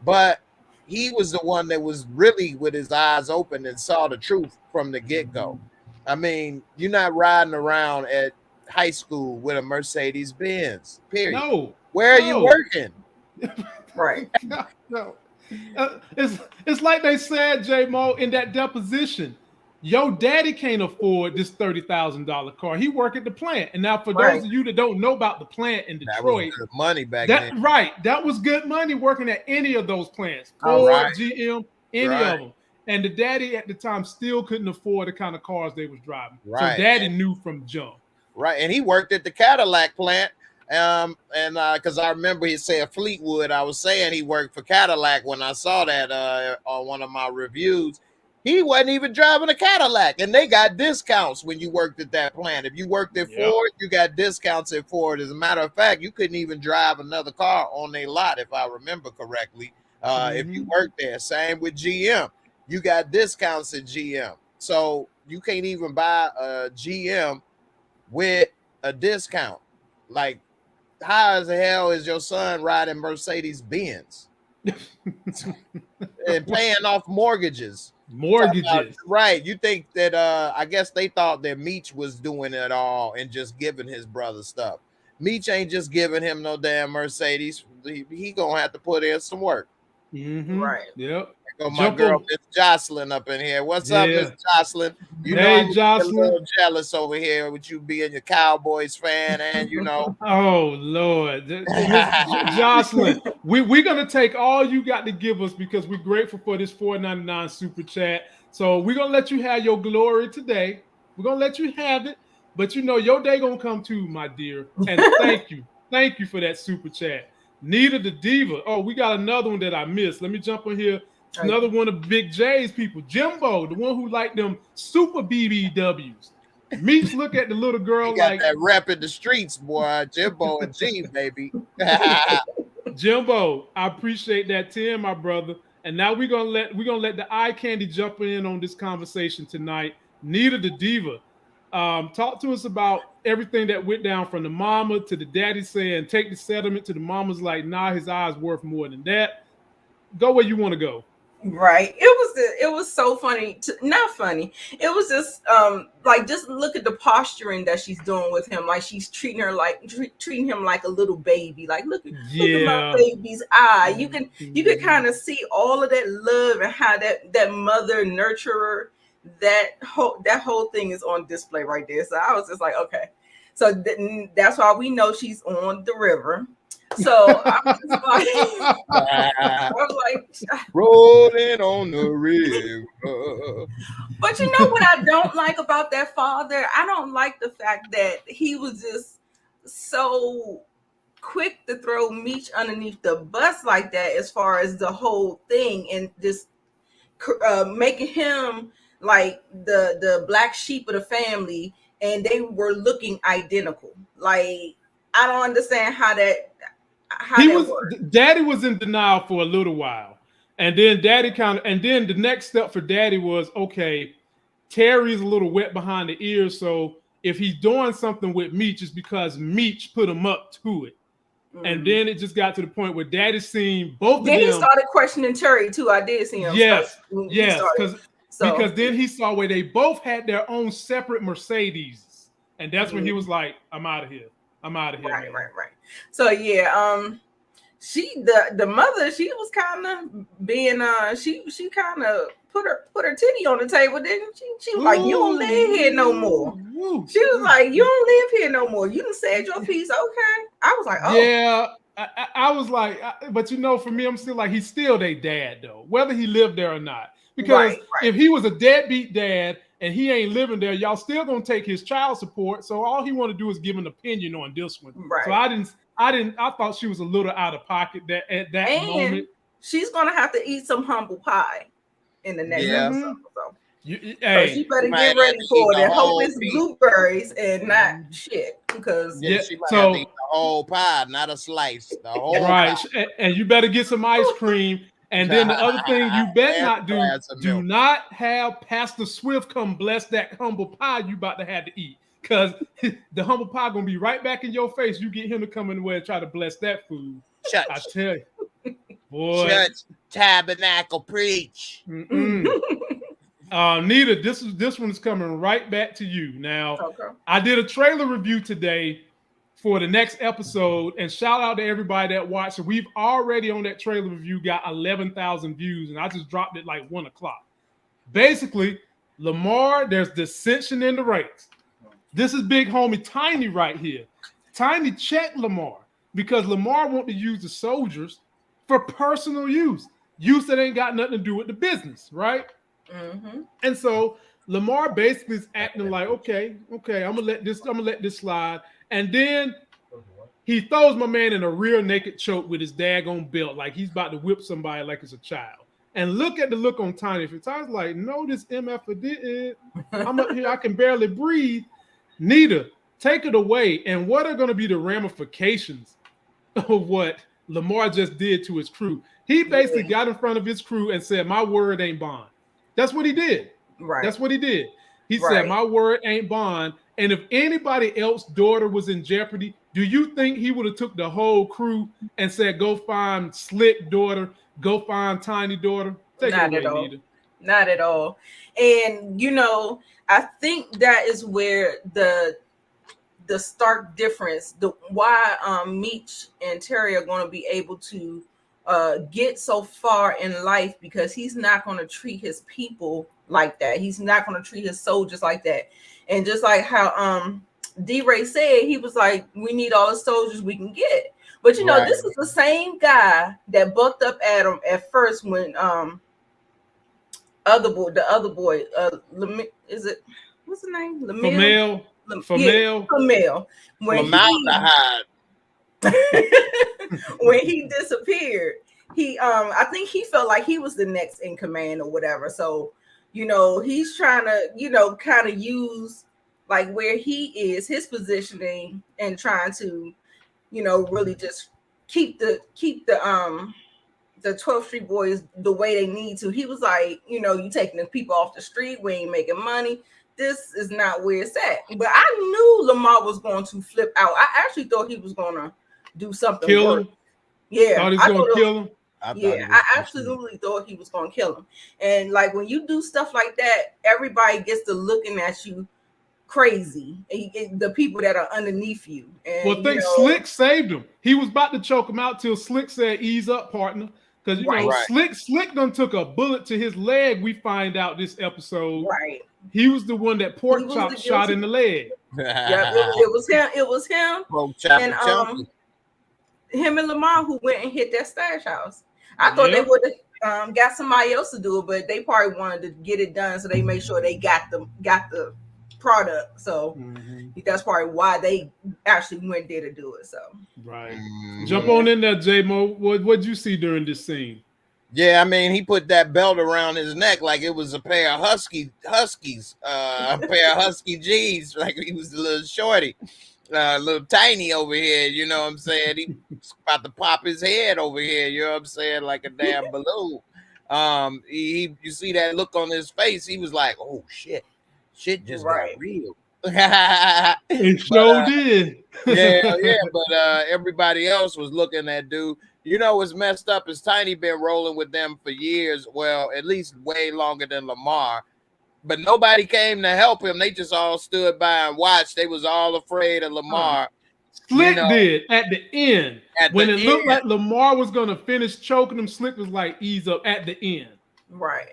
but he was the one that was really with his eyes open and saw the truth from the get-go. I mean, you're not riding around at high school with a Mercedes Benz, period.
No.
Where are you working?
Right.
No. It's like they said, J Mo, in that deposition. Your daddy can't afford this $30,000 car. He work at the plant. And now for those of you that don't know about the plant in Detroit,
that was good money back then.
Right. That was good money working at any of those plants. Ford, GM, any of them. And the daddy at the time still couldn't afford the kind of cars they was driving. Right. So daddy knew from jump.
Right. And he worked at the Cadillac plant. And because I remember he said Fleetwood, I was saying he worked for Cadillac when I saw that on one of my reviews. He wasn't even driving a Cadillac, and they got discounts when you worked at that plant. If you worked at Ford, you got discounts at Ford. As a matter of fact, you couldn't even drive another car on their lot, if I remember correctly, if you worked there. Same with GM. You got discounts at GM. So you can't even buy a GM with a discount. Like, how as the hell is your son riding Mercedes Benz and paying off mortgages? Right. You think that I guess they thought that Meech was doing it all and just giving his brother stuff. Meech ain't just giving him no damn Mercedes. He gonna have to put in some work.
Right.
Yep.
My girl Miss Jocelyn up in here. What's up, Miss Jocelyn? You know I'm
Jocelyn.
A little jealous over here with you being your Cowboys fan, and you know.
Oh Lord, Jocelyn, we're gonna take all you got to give us because we're grateful for this $4.99 super chat. So we're gonna let you have your glory today. We're gonna let you have it, but you know your day gonna come too, my dear. And thank you for that super chat. Nita the Diva. Oh, we got another one that I missed. Let me jump on here. Another one of Big J's people, Jimbo, the one who liked them super BBWs. Meech look at the little girl like
that rep in the streets, boy. Jimbo and G, baby.
Jimbo, I appreciate that 10, my brother. And now we're gonna let the eye candy jump in on this conversation tonight. Nita the Diva. Talk to us about everything that went down from the mama to the daddy saying take the settlement to the mama's like, nah, his eyes worth more than that. Go where you want to go.
Right. It was so funny. Not funny. It was just like just look at the posturing that she's doing with him. Like she's treating him like a little baby. Like look at my baby's eye. You can kind of see all of that love and how that mother nurturer, that whole thing is on display right there. So I was just like, okay. So that's why we know she's on the river. So I was like,
rolling on the river.
But you know what I don't like about that father? I don't like the fact that he was just so quick to throw Meech underneath the bus like that, as far as the whole thing, and just making him like the black sheep of the family, and they were looking identical. Like I don't understand how that.
Daddy was in denial for a little while, and then the next step for Daddy was, okay, Terry's a little wet behind the ears, so if he's doing something with Meech, it's because Meech put him up to it. And then it just got to the point where Daddy seen both of them.
Then he started questioning Terry too. I did see him.
Yes, because then he saw where they both had their own separate Mercedes, and that's when he was like, I'm out of here. Right.
So yeah, the mother, she was kind of being she kind of put her titty on the table, didn't she? She was like, you don't live here no more. She was like, you don't live here no more. You done said your piece. Okay. I was like, oh
yeah. I was like, but you know, for me, I'm still like, he's still their dad though, whether he lived there or not. Because if he was a deadbeat dad and he ain't living there, y'all still gonna take his child support. So all he want to do is give an opinion on this one.
Right.
So I thought she was a little out of pocket at that moment.
She's gonna have to eat some humble pie in the next episode. So she better get ready for it and hope it's blueberries and not shit. Because
she might have to eat the whole pie, not a slice. The whole pie.
And you better get some ice cream. And then the other thing you better not do not have Pastor Swift come bless that humble pie you about to have to eat. Because the humble pie gonna be right back in your face. You get him to come in the way and try to bless that food.
Church.
I tell you. Boy.
Church, tabernacle, preach.
Nita, this one's coming right back to you. Now, I did a trailer review today for the next episode, and shout out to everybody that watched. We've already on that trailer review got 11,000 views, and I just dropped it like 1 o'clock. Basically, Lamar, there's dissension in the ranks. This is big homie Tiny right here. Tiny checked Lamar because Lamar want to use the soldiers for personal use that ain't got nothing to do with the business, right?
Mm-hmm.
And so Lamar basically is acting like, okay, I'm gonna let this slide. And then he throws my man in a rear naked choke with his daggone belt, like he's about to whip somebody like it's a child. And look at the look on Tiny. If Tiny's like, no, this MF didn't. I'm up here, I can barely breathe. Nita, take it away. And what are going to be the ramifications of what Lamar just did to his crew? He basically got in front of his crew and said, my word ain't bond. That's what he did.
Right.
That's what he did. He said, my word ain't bond. And if anybody else's daughter was in jeopardy, do you think he would have took the whole crew and said, go find Slick daughter, go find Tiny daughter? Take
Not
it away,
at all.
Nita.
Not at all. And, you know, I think that is where the stark difference, why Meech and Terry are going to be able to get so far in life, because he's not going to treat his people like that. He's not going to treat his soldiers like that. And just like how D-Ray said, he was like, we need all the soldiers we can get. But you know, this is the same guy that bucked up at him at first when the other boy, is it, what's the name? Famil. When he disappeared, I think he felt like he was the next in command or whatever. So, you know, he's trying to, you know, kind of use like where he is, his positioning, and trying to, you know, really just keep the 12th Street Boys the way they need to. He was like, you know, you taking the people off the street, we ain't making money. this is not where it's at. But I knew Lamar was going to flip out. I actually thought he was going to do something.
Kill him?
Yeah.
Thought he was going to kill him?
I absolutely thought he was going to kill him. And like when you do stuff like that, everybody gets to looking at you crazy. The people that are underneath you. And,
well, think Slick saved him. He was about to choke him out till Slick said, "Ease up, partner." Because you know, Slick done took a bullet to his leg. We find out this episode.
Right.
He was the one that pork chop shot in the leg.
Yeah, it was him. It was him. And him and Lamar who went and hit that stash house. I thought they would have got somebody else to do it, but they probably wanted to get it done, so they made sure they got the product. So that's probably why they actually went there to do it. So
jump on in there, J-Mo. What'd you see during this scene?
Yeah, I mean, he put that belt around his neck like it was a pair of huskies, a pair of husky G's, like he was a little shorty, a little tiny over here. You know what I'm saying? He's about to pop his head over here. You know what I'm saying? Like a damn balloon. You see that look on his face? He was like, "Oh shit, shit just got real."
It sure did.
yeah. But everybody else was looking at dude. You know what's messed up is Tiny been rolling with them for years. Well, at least way longer than Lamar. But nobody came to help him. They just all stood by and watched. They was all afraid of Lamar.
Slick did at the end. When it looked like Lamar was going to finish choking him, Slick was like, "Ease up" at the end.
Right.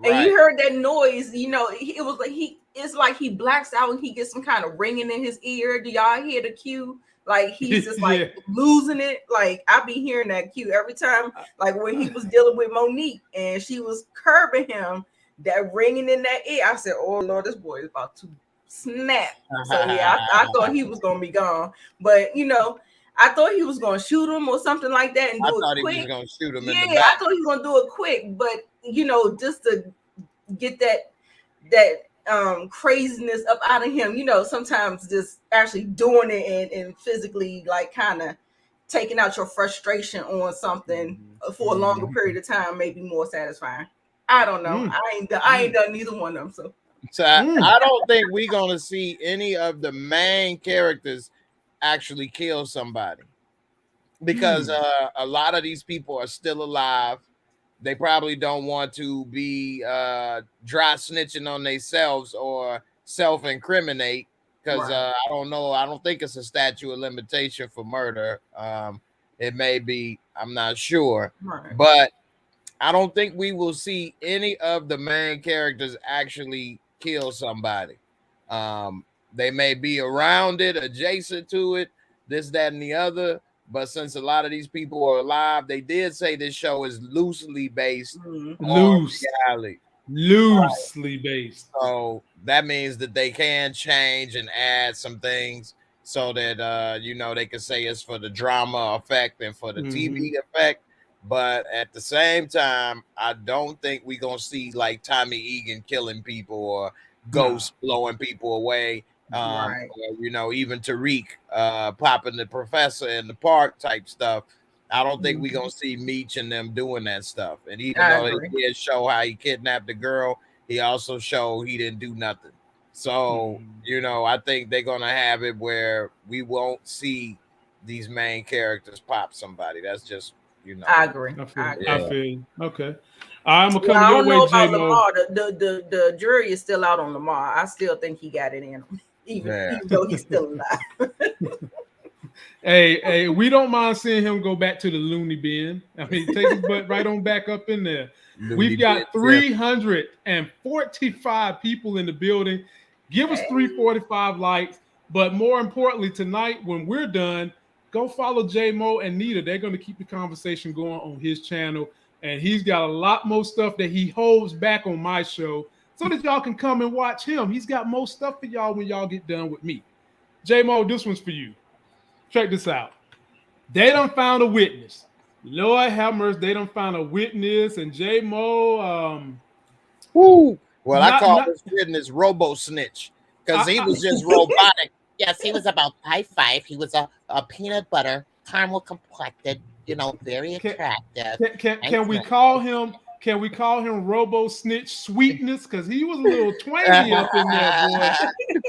And
you heard that noise. You know, it was like it's like he blacks out and he gets some kind of ringing in his ear. Do y'all hear the cue? Like he's just like losing it. Like I be hearing that cue every time. Like when he was dealing with Monique and she was curbing him, that ringing in that ear. I said, "Oh Lord, this boy is about to snap." So I thought he was gonna be gone. But you know, I thought he was gonna shoot him or something like that and do it quick.
He was gonna shoot him.
Yeah, I thought he was gonna do it quick. But you know, just to get that craziness up out of him, you know, sometimes just actually doing it and physically like kind of taking out your frustration on something for a longer period of time may be more satisfying. I don't know. I ain't done neither one of them.
So I don't think we're gonna see any of the main characters actually kill somebody because a lot of these people are still alive. They probably don't want to be dry snitching on themselves or self-incriminate because I don't know. I don't think it's a statute of limitation for murder. It may be. I'm not sure. But I don't think we will see any of the main characters actually kill somebody. They may be around it, adjacent to it, this, that, and the other. But since a lot of these people are alive, they did say this show is loosely based on reality.
Loosely based.
So that means that they can change and add some things so that you know, they can say it's for the drama effect and for the TV effect. But at the same time, I don't think we're gonna see like Tommy Egan killing people or Ghost blowing people away. Or, you know, even Tariq popping the professor in the park type stuff. I don't think we're gonna see Meech and them doing that stuff. And even though they did show how he kidnapped the girl, he also showed he didn't do nothing. So you know, I think they're gonna have it where we won't see these main characters pop somebody. That's just, you know.
I agree.
I feel okay. I'm gonna come your way,
Lamar. The jury is still out on Lamar. I still think he got it in him. Even though he's still alive.
Hey, we don't mind seeing him go back to the loony bin. I mean, take his butt right on back up in there. We've got 345 people in the building. Give us 345 likes. But more importantly, tonight, when we're done, go follow J-Mo and Nita. They're going to keep the conversation going on his channel. And he's got a lot more stuff that he holds back on my show, so that y'all can come and watch him. He's got more stuff for y'all when y'all get done with me. J-Mo, this one's for you. Check this out. They done found a witness. Lord have mercy, they done found a witness. And J-Mo,
well, I call this witness Robo Snitch because he was just robotic.
Yes, he was about 5'5". He was a peanut butter, caramel complected, you know, very attractive.
Can we call him Can we call him Robo Snitch Sweetness? Because he was a little twangy up in there,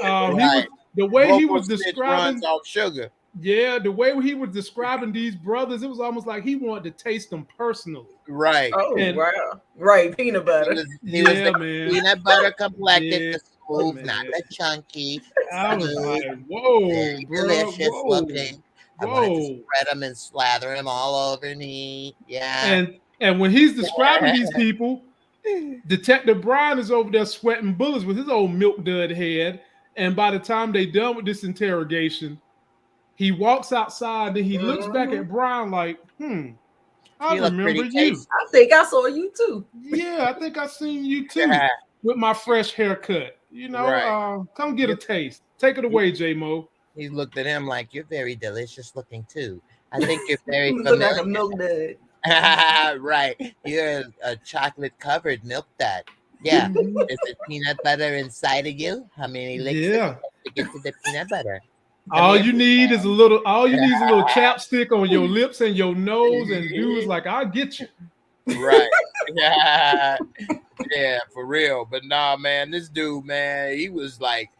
boy. He was the way
Robo
he was
Snitch
describing
runs off sugar.
Yeah, the way he was describing these brothers, it was almost like he wanted to taste them personally.
Right.
Oh, wow. Right, peanut butter.
He was the
man.
peanut butter complected,
Yeah,
the smooth,
man.
not the chunky.
I was
smooth,
like, whoa,
very
bro,
delicious
whoa,
looking. I wanted to
whoa.
spread them and slather them all over me. Yeah.
And when he's describing these people, Detective Brian is over there sweating bullets with his old milk dud head. And by the time they done with this interrogation, he walks outside and he looks back at Brian like, I remember you.
I think I saw you too.
Yeah, I think I seen you too with my fresh haircut. You know, come get a taste. Take it away, J-Mo.
He looked at him like, you're very delicious looking too. I think you're very
Look
familiar.
like a milk dud.
Right. You're a chocolate covered milk dud. Yeah. Is it peanut butter inside of you? How many licks to get to the peanut butter?
All you need is a little chapstick on your lips and your nose, and dude is like, I'll get you.
Right. Yeah, for real. But nah, man, this dude, man, he was like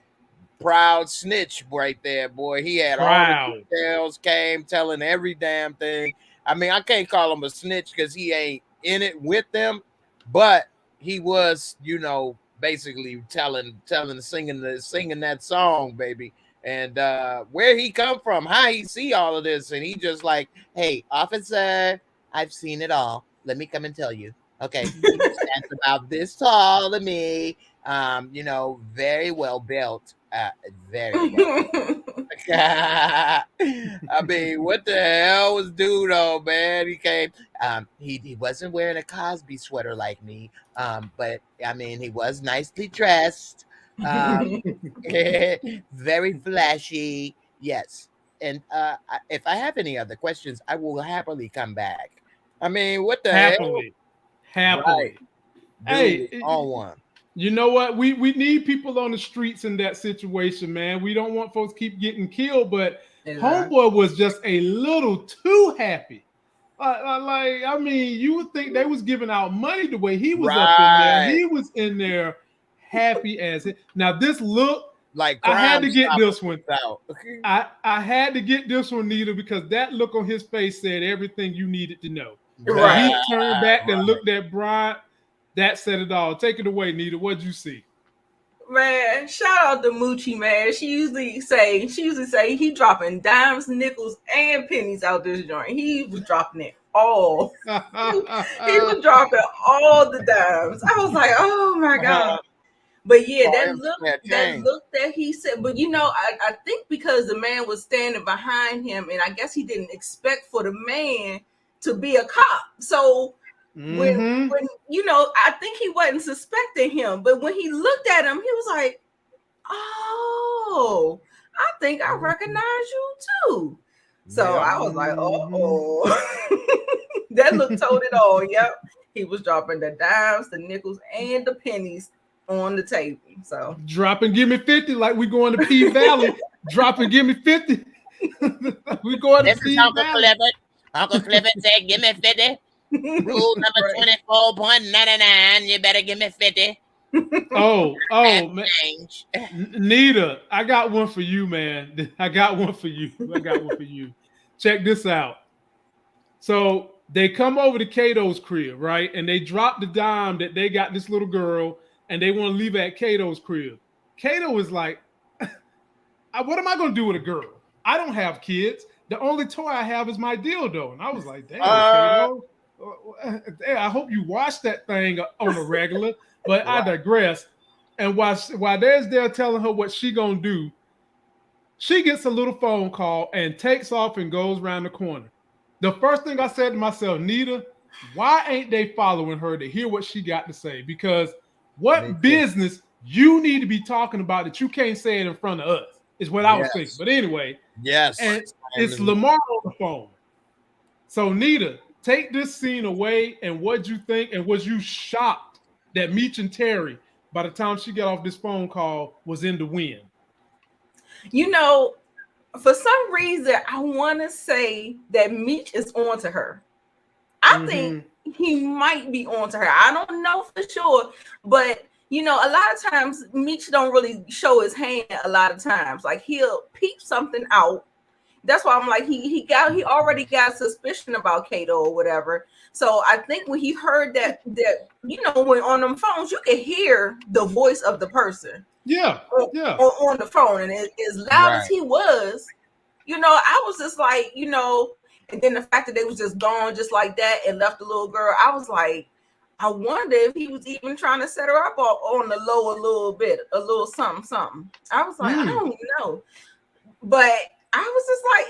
proud snitch right there, boy. He had all the details, came telling every damn thing. I mean, I can't call him a snitch because he ain't in it with them, but he was, you know, basically singing that song, baby. And where he come from, how he see all of this, and he just like, hey, officer, I've seen it all. Let me come and tell you. Okay, that's about this tall to me. You know, very well built. Very well. I mean, what the hell was dude on, man? He came. He wasn't wearing a Cosby sweater like me. But I mean, he was nicely dressed. Very flashy. Yes. And if I have any other questions, I will happily come back. I mean, what the hell?
Happily.
Hey, on one.
You know what? We need people on the streets in that situation, man. We don't want folks keep getting killed, but homeboy was just a little too happy. Like, I mean, you would think they was giving out money the way he was up in there. He was in there happy as it. Now this look,
like
I had to get this one. I had to get this one, Nita, because that look on his face said everything you needed to know. Right. He turned back and looked at Brian. That said it all. Take it away, Nita. What'd you see?
Man, shout out to Moochie, man. She usually say he dropping dimes, nickels, and pennies out this joint. He was dropping it all. he was dropping all the dimes. I was like, oh my God. But yeah, that look that he said, but you know, I think because the man was standing behind him, and I guess he didn't expect for the man to be a cop. So when you know, I think he wasn't suspecting him, but when he looked at him, he was like, oh, I think I recognize you too. So I was like, that look told it all. Yep. He was dropping the dimes, the nickels, and the pennies on the table. So
drop and give me 50, like we going to P Valley. Drop and give me 50. We going to P Valley.
Uncle Clifford said, give me 50. Rule number 24.99. You better give me 50.
Oh, man. Nita, I got one for you, man. I got one for you. Check this out. So they come over to Kato's crib, right? And they drop the dime that they got this little girl, and they want to leave at Kato's crib. Kato is like, what am I going to do with a girl? I don't have kids. The only toy I have is my dildo. And I was like, damn, Kato. I hope you watch that thing on a regular, but I digress. And while there's there telling her what she gonna do, she gets a little phone call and takes off and goes around the corner. The first thing I said to myself, Nita, why ain't they following her to hear what she got to say? Because what business you need to be talking about that you can't say it in front of us is what I was thinking. But anyway, and it's Lamar on the phone. So Nita, take this scene away, and what'd you think? And was you shocked that Meech and Terry, by the time she got off this phone call, was in the wind?
You know, for some reason, I want to say that Meech is on to her. I think he might be on to her. I don't know for sure, but you know, a lot of times Meech don't really show his hand. A lot of times, like he'll peep something out. That's why I'm like he already got suspicion about Kato or whatever. So I think when he heard that you know, when on them phones you can hear the voice of the person.
Yeah.
On the phone, and as loud as he was, you know, I was just like, you know, and then the fact that they was just gone just like that and left the little girl, I was like, I wonder if he was even trying to set her up on the low a little bit, a little something. I was like, I don't know, but I was just like,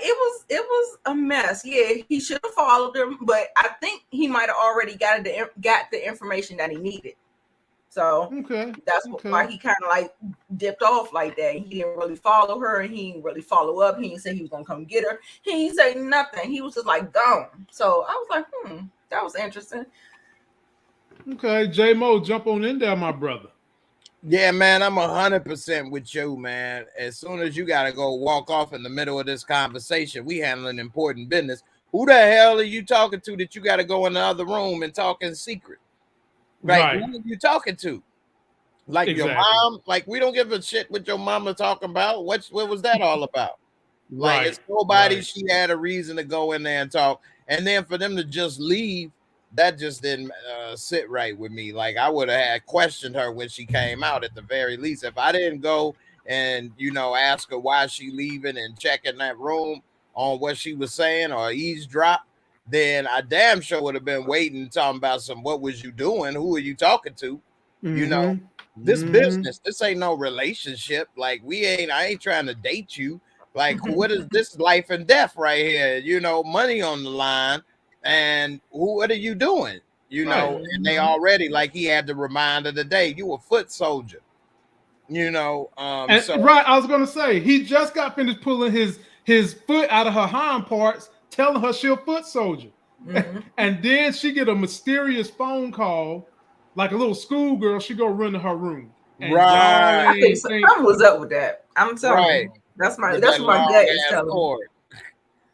it was a mess. Yeah, he should have followed him, but I think he might have already got the information that he needed. So that's why he kind of like dipped off like that. He didn't really follow her, and he didn't really follow up. He didn't say he was gonna come get her. He didn't say nothing. He was just like gone. So I was like, that was interesting.
Okay, J-Mo, jump on in there, my brother.
Yeah, man, I'm 100% with you, man. As soon as you gotta go walk off in the middle of this conversation, we handling important business. Who the hell are you talking to that you gotta go in the other room and talk in secret? Right. Who are you talking to? Like your mom? Like, we don't give a shit what your mama talking about. What was that all about? Like, it's nobody. She had a reason to go in there and talk, and then for them to just leave, that just didn't sit right with me. Like, I would have had questioned her when she came out at the very least. If I didn't go and, you know, ask her why she leaving and check in that room on what she was saying or eavesdrop, then I damn sure would have been waiting, talking about what was you doing? Who are you talking to? You know, this business, this ain't no relationship. Like, I ain't trying to date you. Like, what is this life and death right here? You know, money on the line. And what are you doing? You know, and they already, like, he had the reminder today, you a foot soldier. You know,
I was gonna say he just got finished pulling his foot out of her hind parts, telling her she a foot soldier. And then she get a mysterious phone call, like a little schoolgirl. She go run to her room. And
I think something was up with that. I'm telling you, that's my gut is telling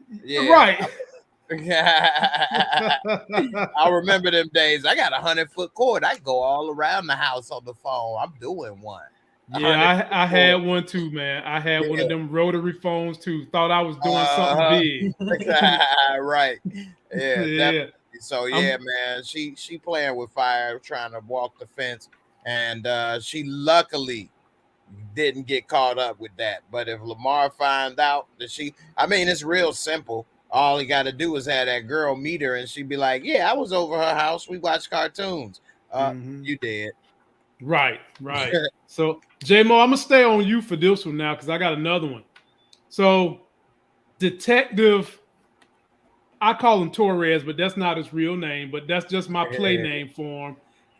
me.
Yeah.
Right.
I remember them days. I got 100-foot cord. I go all around the house on the phone. I'm doing one.
Yeah, I had one too, man. I had one of them rotary phones too. Thought I was doing something big.
Right. Yeah. Definitely. So yeah, man. She playing with fire, trying to walk the fence, and she luckily didn't get caught up with that. But if Lamar find out that it's real simple. All he got to do is have that girl meet her, and she'd be like, "Yeah, I was over her house. We watched cartoons." You did.
Right. So, J-Mo, I'm gonna stay on you for this one now because I got another one. So, Detective, I call him Torres, but that's not his real name, but that's just my play name for him.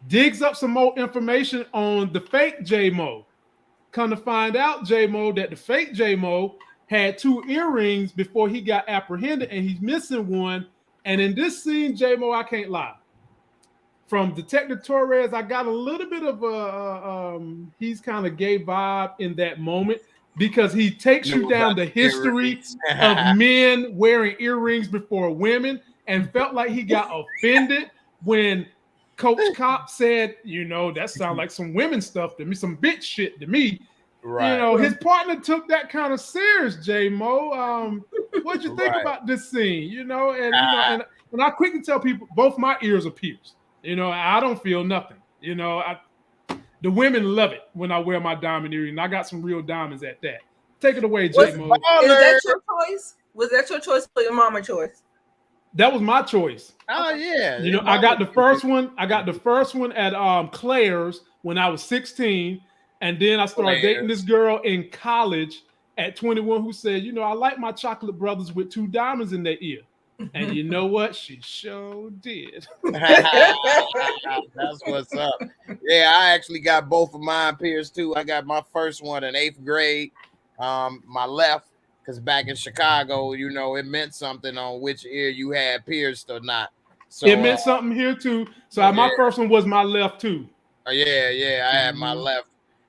Digs up some more information on the fake J-Mo. Come to find out, J-Mo, that the fake J-Mo had 2 earrings before he got apprehended, and he's missing one. And in this scene, J-Mo, I can't lie. From Detective Torres, I got a little bit of a he's kind of gay vibe in that moment because he takes you down the history of men wearing earrings before women, and felt like he got offended when Coach Cop said, you know, that sounds like some women stuff to me, some bitch shit to me. Right. You know, his partner took that kind of serious, J-Mo. What'd you think about this scene? You know, and and I quickly tell people both my ears are pierced. You know, I don't feel nothing. You know, the women love it when I wear my diamond earring. I got some real diamonds at that. Take it away, J-Mo.
Is that your choice? Was that your choice or your mama choice?
That was my choice.
Oh yeah.
You know, I got the first one. I got the first one at Claire's when I was 16. And then I started dating this girl in college at 21 who said, you know, I like my chocolate brothers with 2 diamonds in their ear. And you know what? She sure did.
That's what's up. Yeah, I actually got both of mine pierced too. I got my first one in 8th grade, my left, because back in Chicago, you know, it meant something on which ear you had pierced or not. So
it meant something here too. So my first one was my left too.
I had my left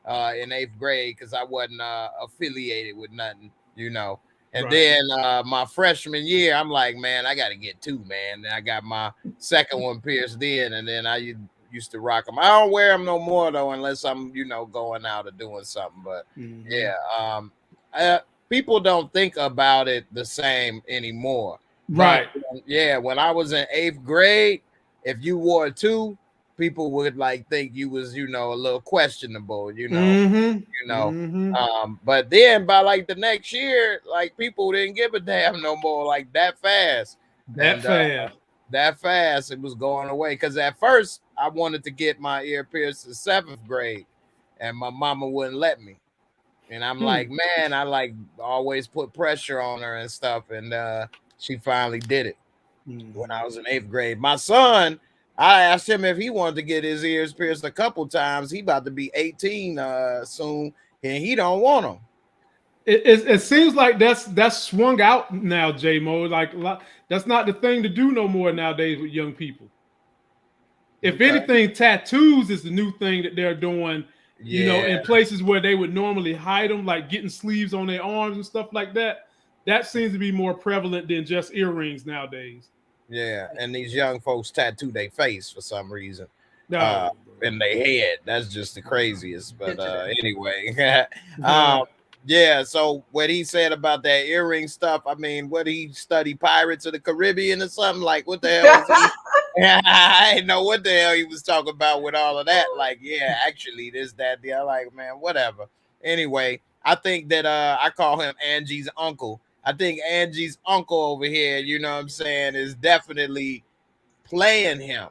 in 8th grade because I wasn't affiliated with nothing, you know. And then my freshman year, I'm like, man, I got to get 2, man. And I got my second one pierced in, and then I used to rock them. I don't wear them no more though, unless I'm, going out or doing something. But people don't think about it the same anymore.
Right.
But, when I was in 8th grade, if you wore 2, people would think you was, a little questionable, but then by the next year, people didn't give a damn no more that fast. That fast, it was going away. Because at first I wanted to get my ear pierced in 7th grade, and my mama wouldn't let me. And I'm like, man, I always put pressure on her and stuff, and she finally did it when I was in 8th grade. My son, I asked him if he wanted to get his ears pierced a couple times. He about to be 18 soon, and he don't want them.
It seems like that's swung out now, J-Mo. That's not the thing to do no more nowadays with young people. If anything, tattoos is the new thing that they're doing. In places where they would normally hide them, like getting sleeves on their arms and stuff like that. That seems to be more prevalent than just earrings nowadays.
Yeah, and these young folks tattoo their face for some reason. In their head. That's just the craziest. But anyway. So what he said about that earring stuff, I mean, what he study Pirates of the Caribbean or something? What the hell was he? I didn't know what the hell he was talking about with all of that. Actually, this, that, the other. Man, whatever. Anyway, I think that I call him Angie's uncle. I think Angie's uncle over here, you know what I'm saying, is definitely playing him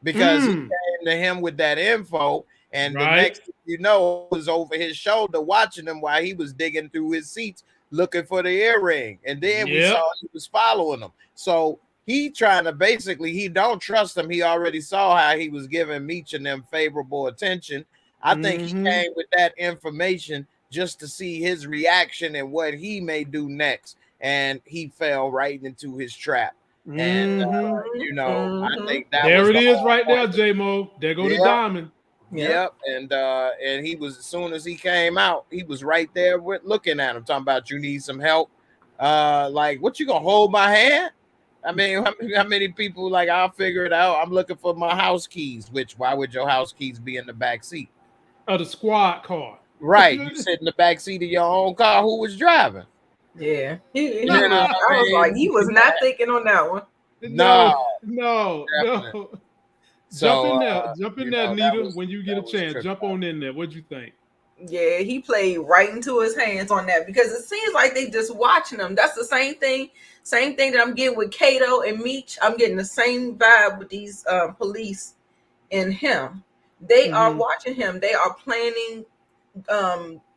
because he came to him with that info. And the next thing you know, was over his shoulder watching him while he was digging through his seats looking for the earring. And then we saw he was following him. So he trying to he don't trust him. He already saw how he was giving Meech and them favorable attention. I think he came with that information just to see his reaction and what he may do next. And he fell right into his trap. And, I think that
there
was
it is right there, J-Mo. There go the diamond.
Yep. And he was, as soon as he came out, he was right there looking at him, talking about, you need some help. What, you gonna hold my hand? I mean, how many people I'll figure it out. I'm looking for my house keys. Why would your house keys be in the back seat
of the squad car?
Right, you sit in the back seat of your own car. Who was driving?
Yeah, I was like, he was not thinking on that one.
No. So, jump in there, Nita. When you get a chance, jump on in there. What'd you think?
Yeah, he played right into his hands on that because it seems like they just watching him. That's the same thing that I'm getting with Kato and Meech. I'm getting the same vibe with these police and him. They are watching him. They are planning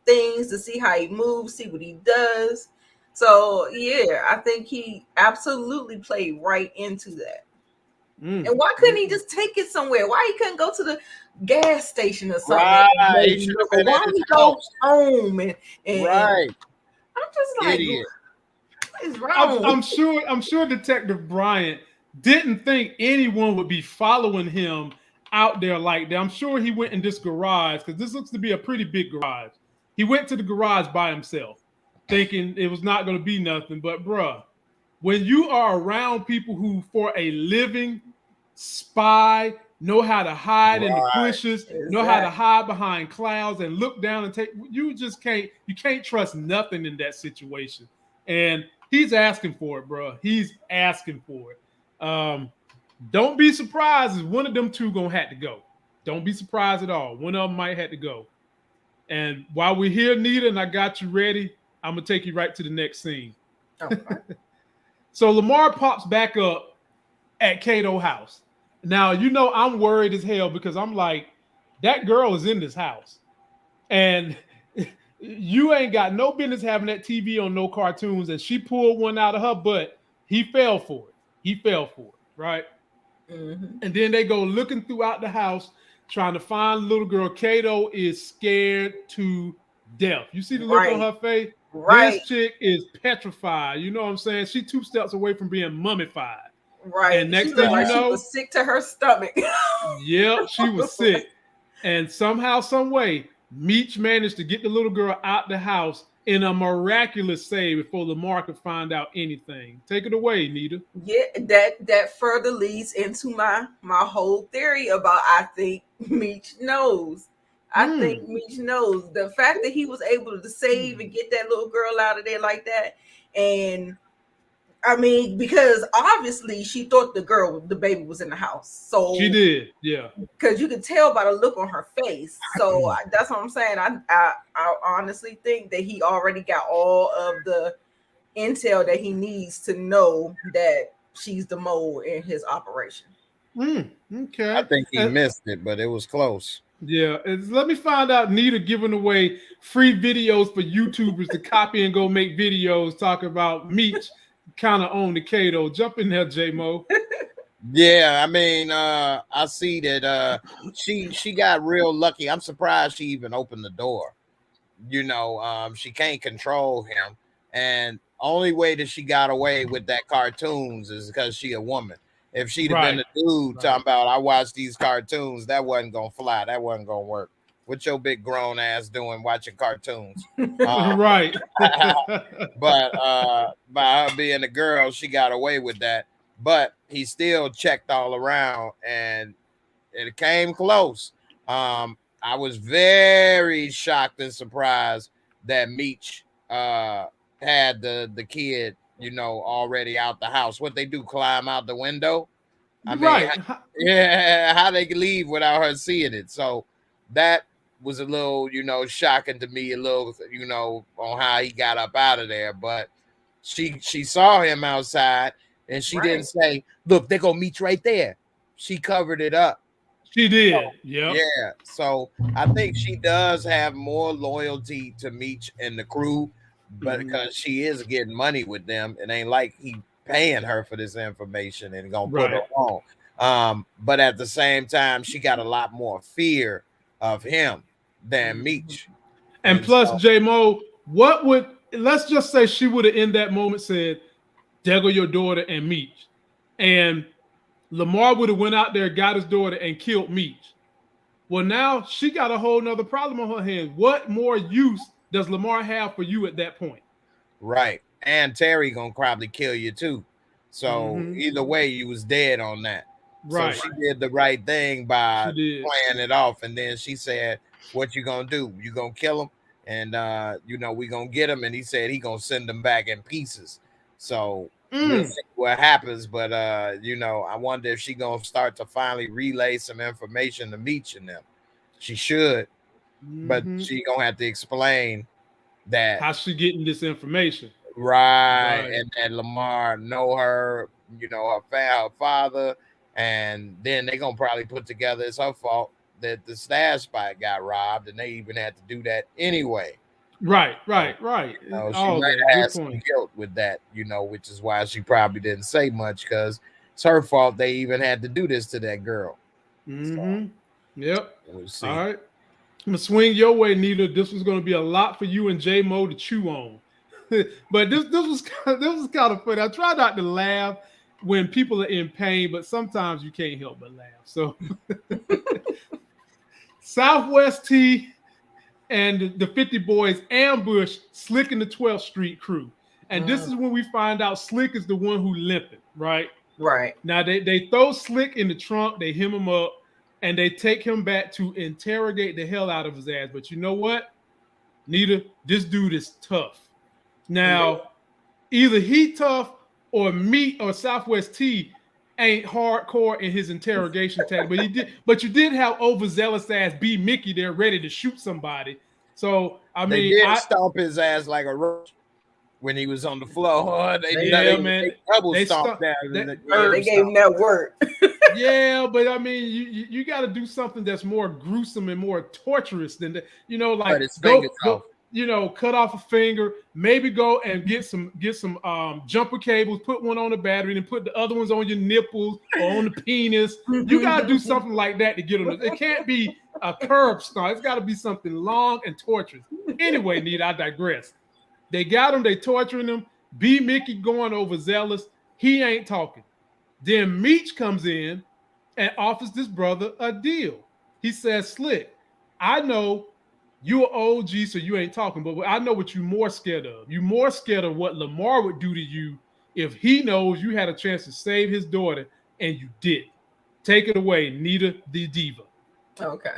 things to see how he moves, see what he does. So yeah, I think he absolutely played right into that. And why couldn't he just take it somewhere? Why he couldn't go to the gas station or something? Why he go home and
right?
I'm just like,
idiot.
What is wrong?
I'm sure Detective Bryant didn't think anyone would be following him out there like that. I'm sure he went in this garage because this looks to be a pretty big garage. He went to the garage by himself, thinking it was not going to be nothing. But bruh, when you are around people who, for a living, spy, know how to hide in the bushes, know how to hide behind clouds and look down and take, you can't trust nothing in that situation. And he's asking for it, bro. He's asking for it. Don't be surprised if one of them two gonna have to go. Don't be surprised at all. One of them might have to go. And while we're here, Nita, and I got you ready, I'm gonna take you right to the next scene.
Okay.
So Lamar pops back up at Kato house. Now, I'm worried as hell because I'm like, that girl is in this house. And you ain't got no business having that TV on no cartoons. And she pulled one out of her butt. He fell for it. Right? Mm-hmm. And then they go looking throughout the house, trying to find the little girl. Kato is scared to death. You see the look on her face?
Right.
This chick is petrified. You know what I'm saying? She 2 steps away from being mummified.
Right.
And next thing you know,
she was sick to her stomach.
Yeah, she was sick. And somehow, some way, Meech managed to get the little girl out the house in a miraculous save before Lamar could find out anything. Take it away, Nita.
Yeah, that further leads into my whole theory about I think Meech knows. I think Meech knows the fact that he was able to save and get that little girl out of there like that. And I mean, because obviously she thought the baby was in the house. So
she did, yeah.
Because you could tell by the look on her face. So that's what I'm saying. I honestly think that he already got all of the intel that he needs to know that she's the mole in his operation.
Okay.
I think he missed it, but it was close.
Yeah, let me find out Nita giving away free videos for YouTubers to copy and go make videos talking about Meech kind of on the Kato. Jump in there, J-Mo.
Yeah, I mean, I see that she got real lucky. I'm surprised she even opened the door. You know, she can't control him, and only way that she got away with that cartoons is because she a woman. If she'd have been a dude talking about I watch these cartoons, that wasn't gonna fly. That wasn't gonna work. What your big grown ass doing watching cartoons?
Right.
But by her being a girl, she got away with that. But he still checked all around, and it came close. I was very shocked and surprised that Meech had the kid, you know, already out the house. What they do, climb out the window? I mean, how they could leave without her seeing it. So that was a little, you know, shocking to me, a little, you know, on how he got up out of there. But she saw him outside, and she didn't say, look, they're gonna meet right there. She covered it up.
She did.
So, yeah. So I think she does have more loyalty to Meech and the crew, but because she is getting money with them, it ain't like he paying her for this information and gonna put her on. But at the same time, she got a lot more fear of him than Meech.
And plus, J-Mo, let's just say she would have in that moment said, there go your daughter and Meech. And Lamar would have went out there, got his daughter, and killed Meech. Well, now she got a whole nother problem on her hands. What more use does Lamar have for you at that point?
Right. And Terry gonna probably kill you too. So either way, you was dead on that. Right. So she did the right thing by playing it off. And then she said, what you gonna do? You gonna kill him? And you know, we gonna get him. And he said he gonna send him back in pieces. So we'll see what happens. But you know, I wonder if she gonna start to finally relay some information to Meech and them. She should, but she gonna have to explain that
how she getting this information.
Right. And Lamar know her, you know, her father, and then they're gonna probably put together it's her fault that the stash spot got robbed, and they even had to do that anyway.
Right.
You know, she might have had some guilt with that, you know, which is why she probably didn't say much, because it's her fault they even had to do this to that girl. So,
yep.
We'll see.
All right. I'm gonna swing your way, Nita. This was gonna be a lot for you and J-Mo to chew on. But this was kind of funny. I try not to laugh when people are in pain, but sometimes you can't help but laugh. So Southwest T and the 50 Boys ambush Slick and the 12th Street crew. And this is when we find out Slick is the one who limping, right?
Right.
Now they throw Slick in the trunk, they hem him up, and they take him back to interrogate the hell out of his ass. But you know what, Nita, this dude is tough. Now, either he tough or me or Southwest T ain't hardcore in his interrogation tactic. But you did have overzealous ass B Mickey there ready to shoot somebody. So I mean,
they did stomp his ass like a roach when he was on the floor. They double stomped down.
They gave him that word.
Yeah, but I mean, you got to do something that's more gruesome and more torturous than that. You know, like go, you know, cut off a finger, maybe go and get some jumper cables, put one on the battery, and put the other ones on your nipples or on the penis. You got to do something like that to get them. It can't be a curb stomp. It's got to be something long and torturous. Anyway, Nita, I digress. They got him. They torturing him. B Mickey going overzealous. He ain't talking. Then Meech comes in and offers this brother a deal. He says, Slick, I know you're OG, so you ain't talking. But I know what you're more scared of. You're more scared of what Lamar would do to you if he knows you had a chance to save his daughter and you did. Take it away, Nita the Diva.
Okay.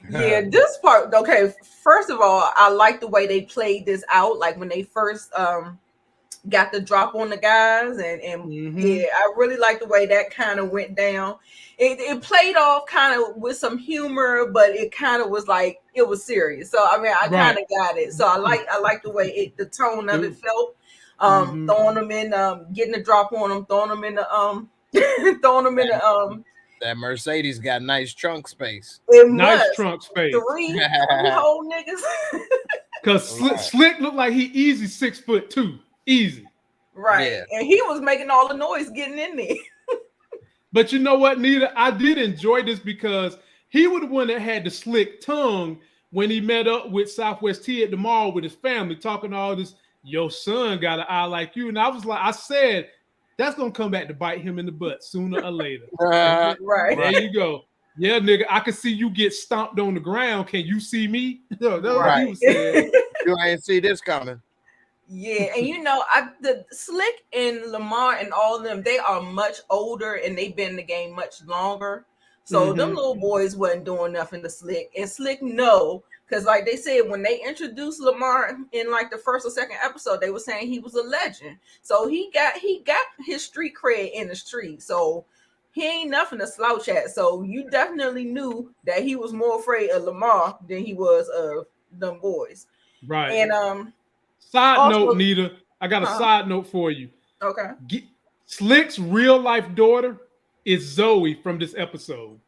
Yeah, this part, okay, first of all, I like the way they played this out. Like when they first got the drop on the guys, and yeah, I really like the way that kind of went down. It played off kind of with some humor, but it kind of was like it was serious. So I mean, I kind of got it. So I like the way the tone of it felt. Throwing them in, getting the drop on them, throwing them in the throwing them in the
That Mercedes got nice trunk space.
Nice trunk space.
Three whole niggas.
Because Slick looked like he easy 6'2", easy.
Right. Yeah. And he was making all the noise getting in there.
But you know what, Nita? I did enjoy this because he was the one that had the slick tongue when he met up with Southwest T at the mall with his family, talking all this, your son got an eye like you. And I was like, I said, that's going to come back to bite him in the butt sooner or later.
Right.
There you go. Yeah, nigga, I can see you get stomped on the ground. Can you see me? No, that's what he was saying.
You ain't see this coming.
Yeah, and you know, the Slick and Lamar and all of them, they are much older and they've been in the game much longer. So them little boys wasn't doing nothing to Slick. And Slick because like they said, when they introduced Lamar in like the first or second episode, they were saying he was a legend. So he got his street cred in the street. So he ain't nothing to slouch at. So you definitely knew that he was more afraid of Lamar than he was of them boys.
Right.
And
side note, Nita, I got a side note for you.
Okay.
Slick's real life daughter is Zoe from this episode.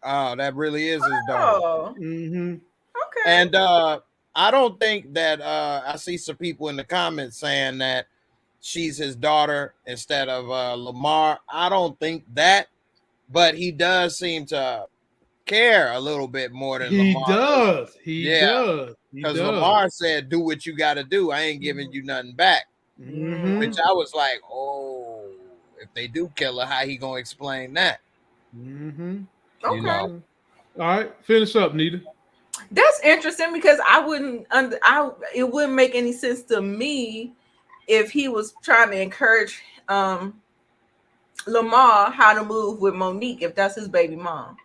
Oh, that really is his daughter.
Okay.
And I don't think that I see some people in the comments saying that she's his daughter instead of Lamar. I don't think that, but he does seem to care a little bit more than Lamar.
He does.
Because Lamar said, do what you got to do. I ain't giving you nothing back. Which I was like, oh, if they do kill her, how he going to explain that?
Okay.
You know?
All right, finish up, Nita.
That's interesting because it wouldn't make any sense to me if he was trying to encourage Lamar how to move with Monique if that's his baby mom.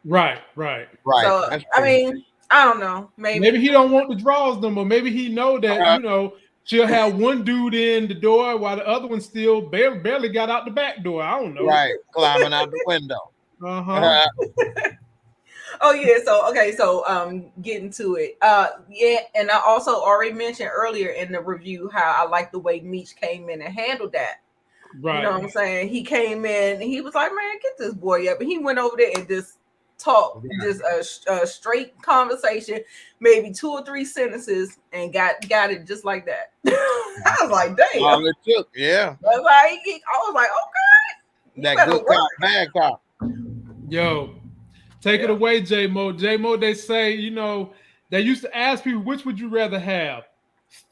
Right.
So I mean, I don't know. Maybe
he don't want the draws no more. Maybe he know that she'll have one dude in the door while the other one still barely got out the back door. I don't know.
Right, climbing out the window.
Oh yeah, so getting to it. Yeah, and I also already mentioned earlier in the review how I like the way Meech came in and handled that.
Right.
You know what I'm saying? He came in and he was like, man, get this boy up. And he went over there and just talked, just a straight conversation, maybe 2 or 3 sentences, and got it just like that. I was like, damn.
All it took, yeah.
I was like, okay.
That good cop, bad cop.
Yo, take it away, J-Mo. J-Mo, they say, you know, they used to ask people, which would you rather have?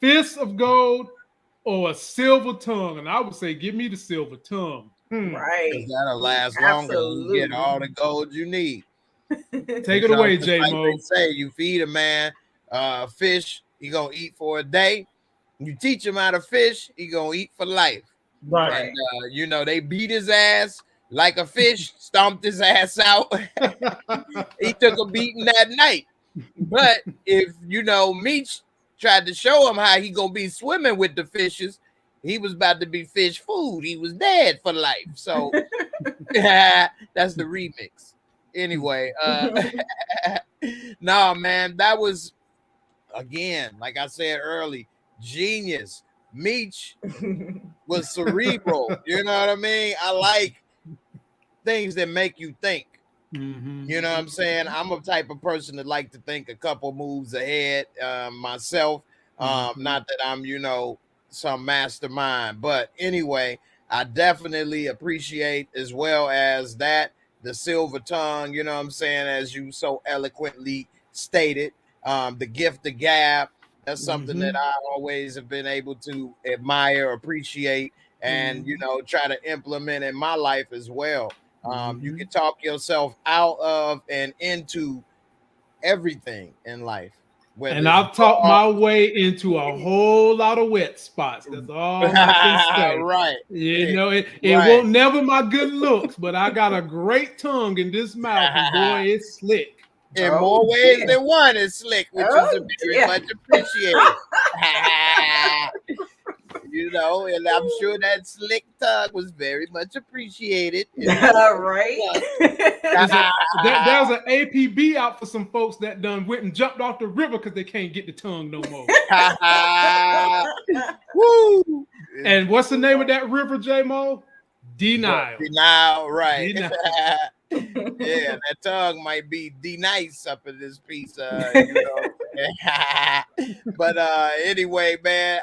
Fists of gold or a silver tongue? And I would say, give me the silver tongue.
Right.
That'll last longer. You get all the gold you need.
Take it away, J-Mo.
Like they say, you feed a man fish, he gonna eat for a day. You teach him how to fish, he gonna eat for life.
Right.
And you know, they beat his ass like a fish, stomped his ass out. He took a beating that night. But if you know, Meech tried to show him how he gonna be swimming with the fishes, he was about to be fish food. He was dead for life. So that's the remix. Anyway, no, man, that was, again, like I said early, genius. Meech was cerebral. You know what I mean? I like things that make you think. You know what I'm saying? I'm a type of person that like to think a couple moves ahead myself. Not that I'm, you know, some mastermind, but anyway, I definitely appreciate as well as that the silver tongue, you know what I'm saying, as you so eloquently stated, the gift of gab. That's something that I always have been able to admire, appreciate, and you know, try to implement in my life as well. You can talk yourself out of and into everything in life.
And I've talked my way into a whole lot of wet spots. That's all I can say.
Right.
You know, it won't never my good looks, but I got a great tongue in this mouth, and boy, it's slick.
In more ways than one, it's slick, which is very much appreciated. You know, and I'm sure that slick tongue was very much appreciated.
Right.
There's an APB out for some folks that done went and jumped off the river because they can't get the tongue no more. Woo! And what's the name of that river, J-Mo? Denial.
Denial, right. Denial. Yeah, that tongue might be nice up in this piece, you know. But anyway, man,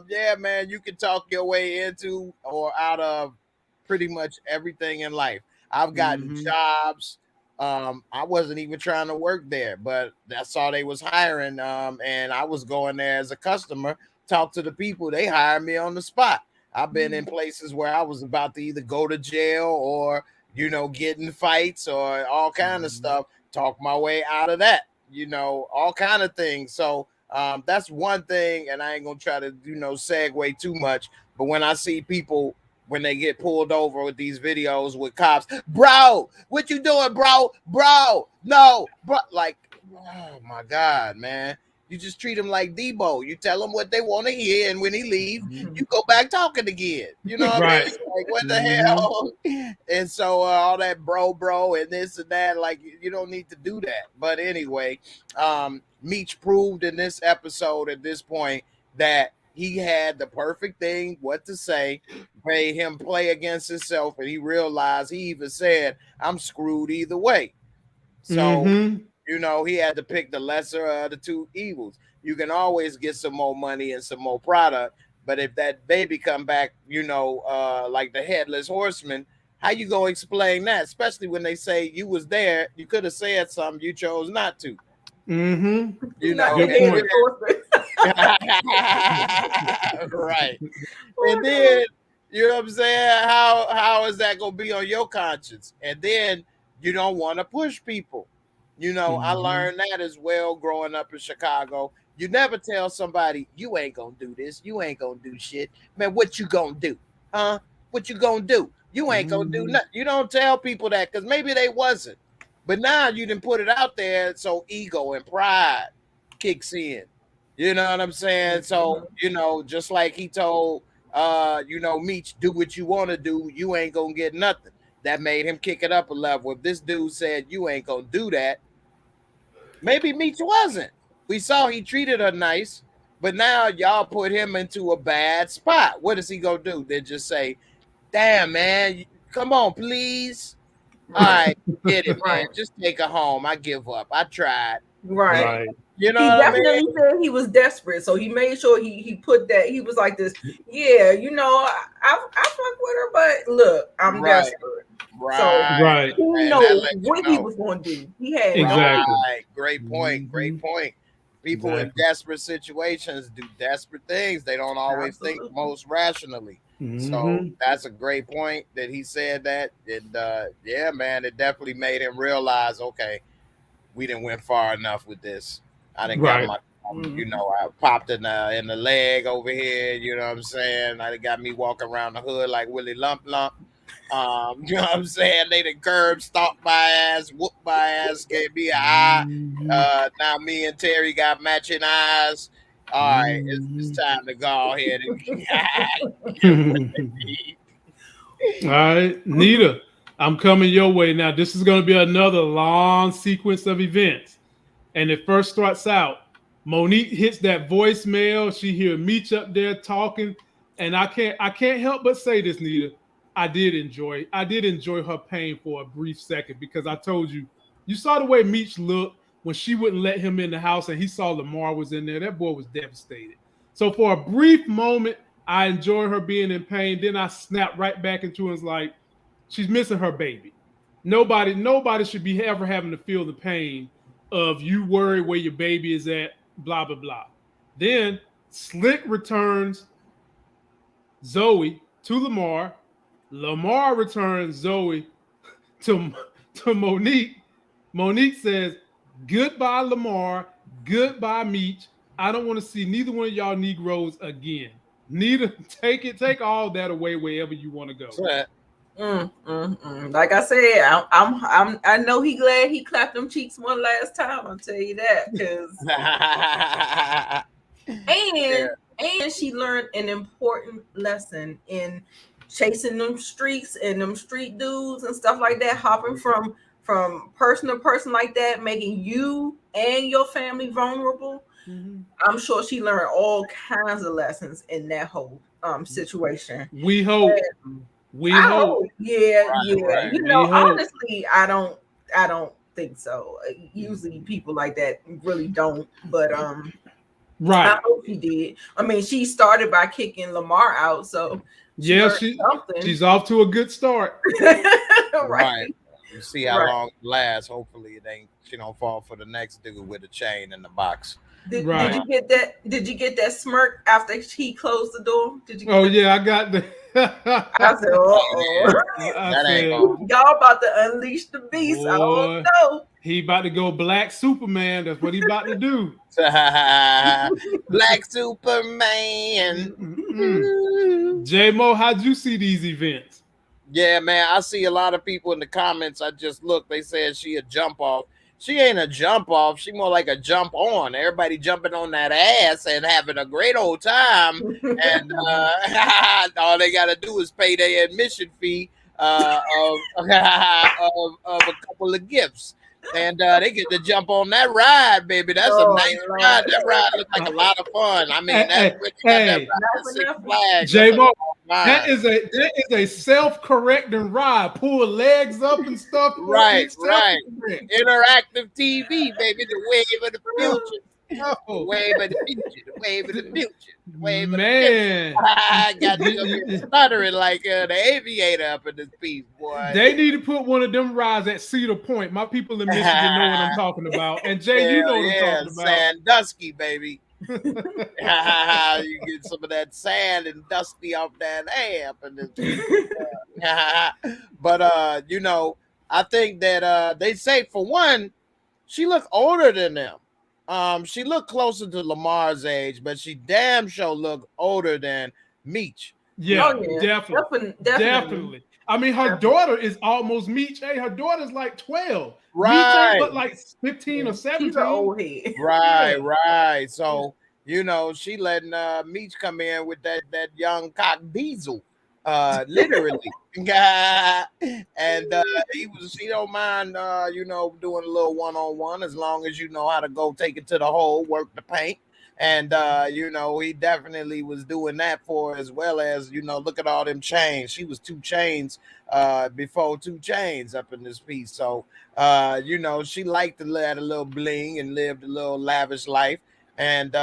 yeah, man, you can talk your way into or out of pretty much everything in life. I've gotten jobs. I wasn't even trying to work there, but that's all they was hiring. And I was going there as a customer, talk to the people. They hired me on the spot. I've been in places where I was about to either go to jail or, you know, get in fights or all kind of stuff, talk my way out of that, you know, all kind of things. So that's one thing, and I ain't gonna try to, you know, segue too much, but when I see people, when they get pulled over with these videos with cops, bro, what you doing, bro, no, bro, like, oh my God, man. You just treat them like Debo. You tell them what they want to hear, and when he leaves, you go back talking again. You know what I mean? Like, what the hell? And so all that bro, and this and that, like, you don't need to do that. But anyway, Meech proved in this episode at this point that he had the perfect thing, what to say, made him play against himself, and he realized, he even said, I'm screwed either way. So, you know, he had to pick the lesser of the two evils. You can always get some more money and some more product, but if that baby come back, you know, like the headless horseman, how you gonna explain that? Especially when they say you was there, you could have said something, you chose not to. You know, right. And then, you know what I'm saying? How is that gonna be on your conscience? And then you don't want to push people. You know, I learned that as well growing up in Chicago. You never tell somebody, you ain't gonna do this, you ain't gonna do shit. Man, what you gonna do? Huh? What you gonna do? You ain't gonna do nothing. You don't tell people that because maybe they wasn't. But now you didn't put it out there, so ego and pride kicks in. You know what I'm saying? So, you know, just like he told you know, Meech, do what you want to do, you ain't gonna get nothing. That made him kick it up a level. If this dude said you ain't gonna do that, maybe Meech wasn't. We saw he treated her nice, but now y'all put him into a bad spot. What is he gonna do? They just say, damn, man, come on, please. All right, get it, man. Just take her home. I give up. I tried.
Right.
You know,
he
what
definitely
I mean?
said he was desperate, so he made sure he put that. He was like this. Yeah, you know, I fuck with her, but look, I'm desperate.
Right.
So he knows what he was going to do. He had
Great point. Great point. People in desperate situations do desperate things. They don't always think most rationally. So that's a great point that he said that. And yeah, man, it definitely made him realize, okay, we didn't went far enough with this. I didn't got my, you know, I popped in the leg over here. You know what I'm saying? I got me walking around the hood like Willie Lump. You know what I'm saying? They the curb, stomped my ass, whooped my ass, gave me an eye. Now me and Terry got matching eyes. All right, it's time to go ahead and
all right, Nita, I'm coming your way now. This is going to be another long sequence of events. And it first starts out, Monique hits that voicemail. She hears Meech up there talking. And I can't help but say this, Nita. I did enjoy her pain for a brief second because I told you, you saw the way Meech looked when she wouldn't let him in the house and he saw Lamar was in there. That boy was devastated. So for a brief moment, I enjoyed her being in pain. Then I snapped right back into it and was like, she's missing her baby. Nobody should be ever having to feel the pain of you worry where your baby is at, blah, blah, blah. Then Slick returns Zoe to Lamar. Lamar returns Zoe to Monique. Monique says, goodbye, Lamar. Goodbye, Meech. I don't want to see neither one of y'all Negroes again. Take all that away wherever you want to go.
Like I said, I know he glad he clapped them cheeks one last time. I'll tell you that, because and she learned an important lesson in chasing them streets and them street dudes and stuff like that, hopping from person to person like that, making you and your family vulnerable. Mm-hmm. I'm sure she learned all kinds of lessons in that whole situation.
We hope. We hope.
Yeah. Right. Honestly, I don't think so. Usually people like that really don't, but
right.
I hope she did. I mean, she started by kicking Lamar out, so
she's off to a good start.
Right. You see how long it lasts. Hopefully she don't fall for the next dude with a chain in the box.
Did you get that? Did you get that smirk after he closed the door? Did you?
I got the.
I said, y'all about to unleash the beast. Boy, I don't know.
He about to go Black Superman. That's what he about to do.
Black Superman.
J-Mo, how'd you see these events?
Yeah, man, I see a lot of people in the comments. I just looked. They said she a jump off. She ain't a jump off. She more like a jump on. Everybody jumping on that ass and having a great old time. And all they got to do is pay their admission fee of a couple of gifts. And they get to jump on that ride, baby. That's a nice ride. That ride looks like a lot of fun. I mean, that's that flag.
J-Mo, that is a self-correcting ride. Pull legs up and stuff.
Right. Interactive TV, baby. The wave of the future. The wave of the future. The wave of the future. The wave of the future. I got you stuttering like the aviator up in this piece, boy.
They need to put one of them rides at Cedar Point. My people in Michigan know what I'm talking about. And Jay, you know what I'm talking about.
Sandusky, baby. You get some of that sand and dusty off that amp and this. But I think that they say, for one, she looked older than them. She looked closer to Lamar's age, but she damn sure looked older than Meech.
Yeah, definitely. I mean, her daughter is almost Meech. Hey, her daughter's like 12.
Right.
Meech but like 15 or 17.
She's an old head.
Right. So, she letting Meech come in with that young cock diesel. Literally. And she don't mind doing a little one-on-one, as long as you know how to go take it to the hole, work the paint. And he definitely was doing that for her, as well as look at all them chains. She was 2 Chainz before 2 Chainz up in this piece. So she liked to add a little bling and lived a little lavish life. And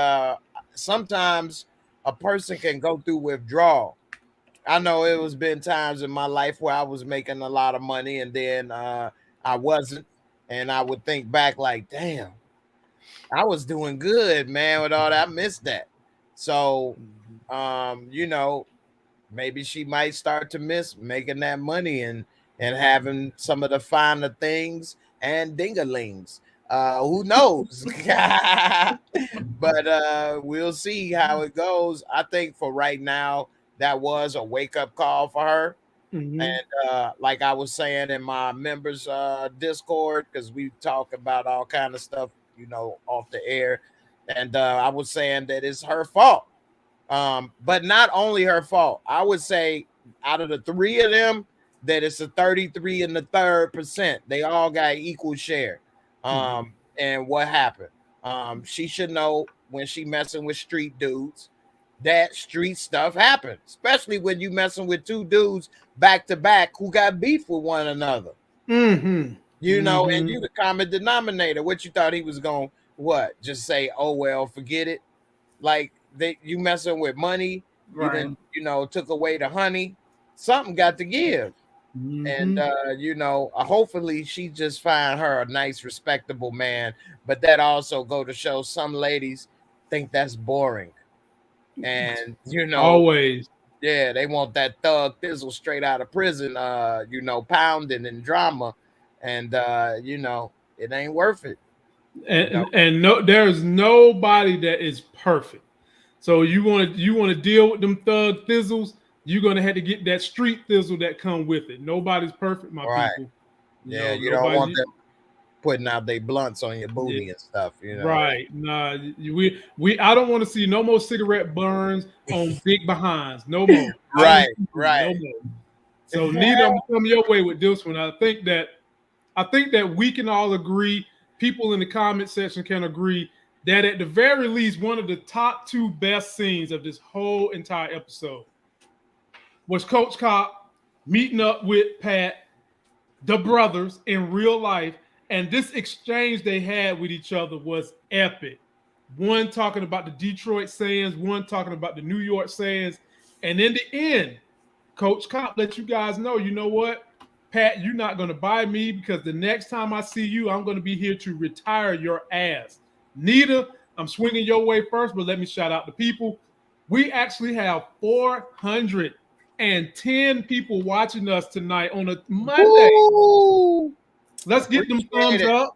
sometimes a person can go through withdrawal. I know it was been times in my life where I was making a lot of money and then I wasn't. And I would think back like, damn, I was doing good, man, with all that. I missed that. So, maybe she might start to miss making that money and having some of the finer things and dingalings. Who knows? But we'll see how it goes. I think for right now, that was a wake-up call for her. Mm-hmm. And like I was saying in my members Discord, because we talk about all kind of stuff, off the air. And I was saying that it's her fault. But not only her fault. I would say out of the 3 of them, that it's a 33 and the 3rd%. They all got equal share. And what happened? She should know when she messing with street dudes that street stuff happens, especially when you messing with 2 dudes back to back who got beef with one another.
Mm-hmm.
And you the common denominator. What you thought he was going just say, oh well, forget it. Like you messing with money, right? You then took away the honey. Something got to give. Mm-hmm. And hopefully she just find her a nice, respectable man. But that also go to show some ladies think that's boring. And
always,
they want that thug thizzle straight out of prison, pounding and drama, and it ain't worth it.
And no, there is nobody that is perfect. So you want to deal with them thug thizzles, you're gonna have to get that street thizzle that come with it. Nobody's perfect, my people.
You don't want them putting out their blunts on your booty and stuff,
Right. Nah, I don't want to see no more cigarette burns on big behinds. No more.
Right.
No more. So Nita, I'm coming your way with this one. I think that we can all agree, people in the comment section can agree, that at the very least, one of the top 2 best scenes of this whole entire episode was Coach Cop meeting up with Pat, the brothers, in real life. And this exchange they had with each other was epic. One talking about the Detroit sayings, one talking about the New York sayings. And in the end, Coach Cop let you guys know, you know what? Pat, you're not going to buy me, because the next time I see you, I'm going to be here to retire your ass. Nita, I'm swinging your way first, but let me shout out the people. We actually have 410 people watching us tonight on a Monday.
Ooh,
let's get them thumbs up.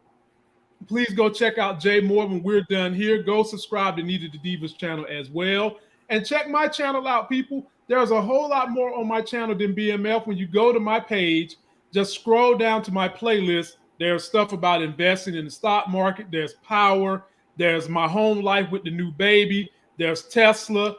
Please go check out Jay Moore when we're done here. Go subscribe to Nita the Diva's channel as well. And check my channel out, people. There's a whole lot more on my channel than BMF. When you go to my page, just scroll down to my playlist. There's stuff about investing in the stock market. There's power. There's my home life with the new baby. There's Tesla.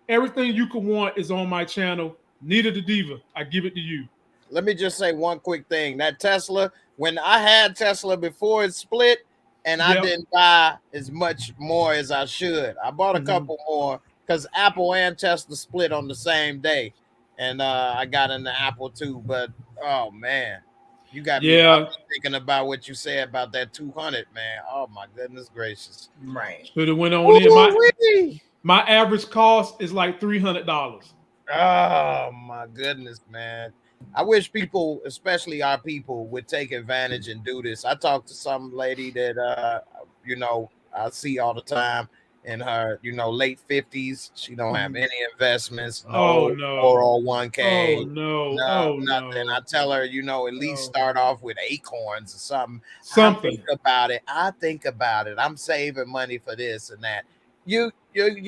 Everything you could want is on my channel. Nita the Diva, I give it to you.
Let me just say one quick thing. That Tesla, when I had Tesla before it split, and I didn't buy as much more as I should. I bought a couple more because Apple and Tesla split on the same day. And I got into Apple too. But, oh, man. You got me thinking about what you said about that 200, man. Oh, my goodness gracious.
Right.
Should have went on in. My average cost is like $300.
Oh, my goodness, man. I wish people, especially our people, would take advantage and do this. I talked to some lady that, I see all the time in her, late 50s. She don't have any investments. No 401k. Nothing. I tell her, at least start off with Acorns or something. I think about it. I'm saving money for this and that. You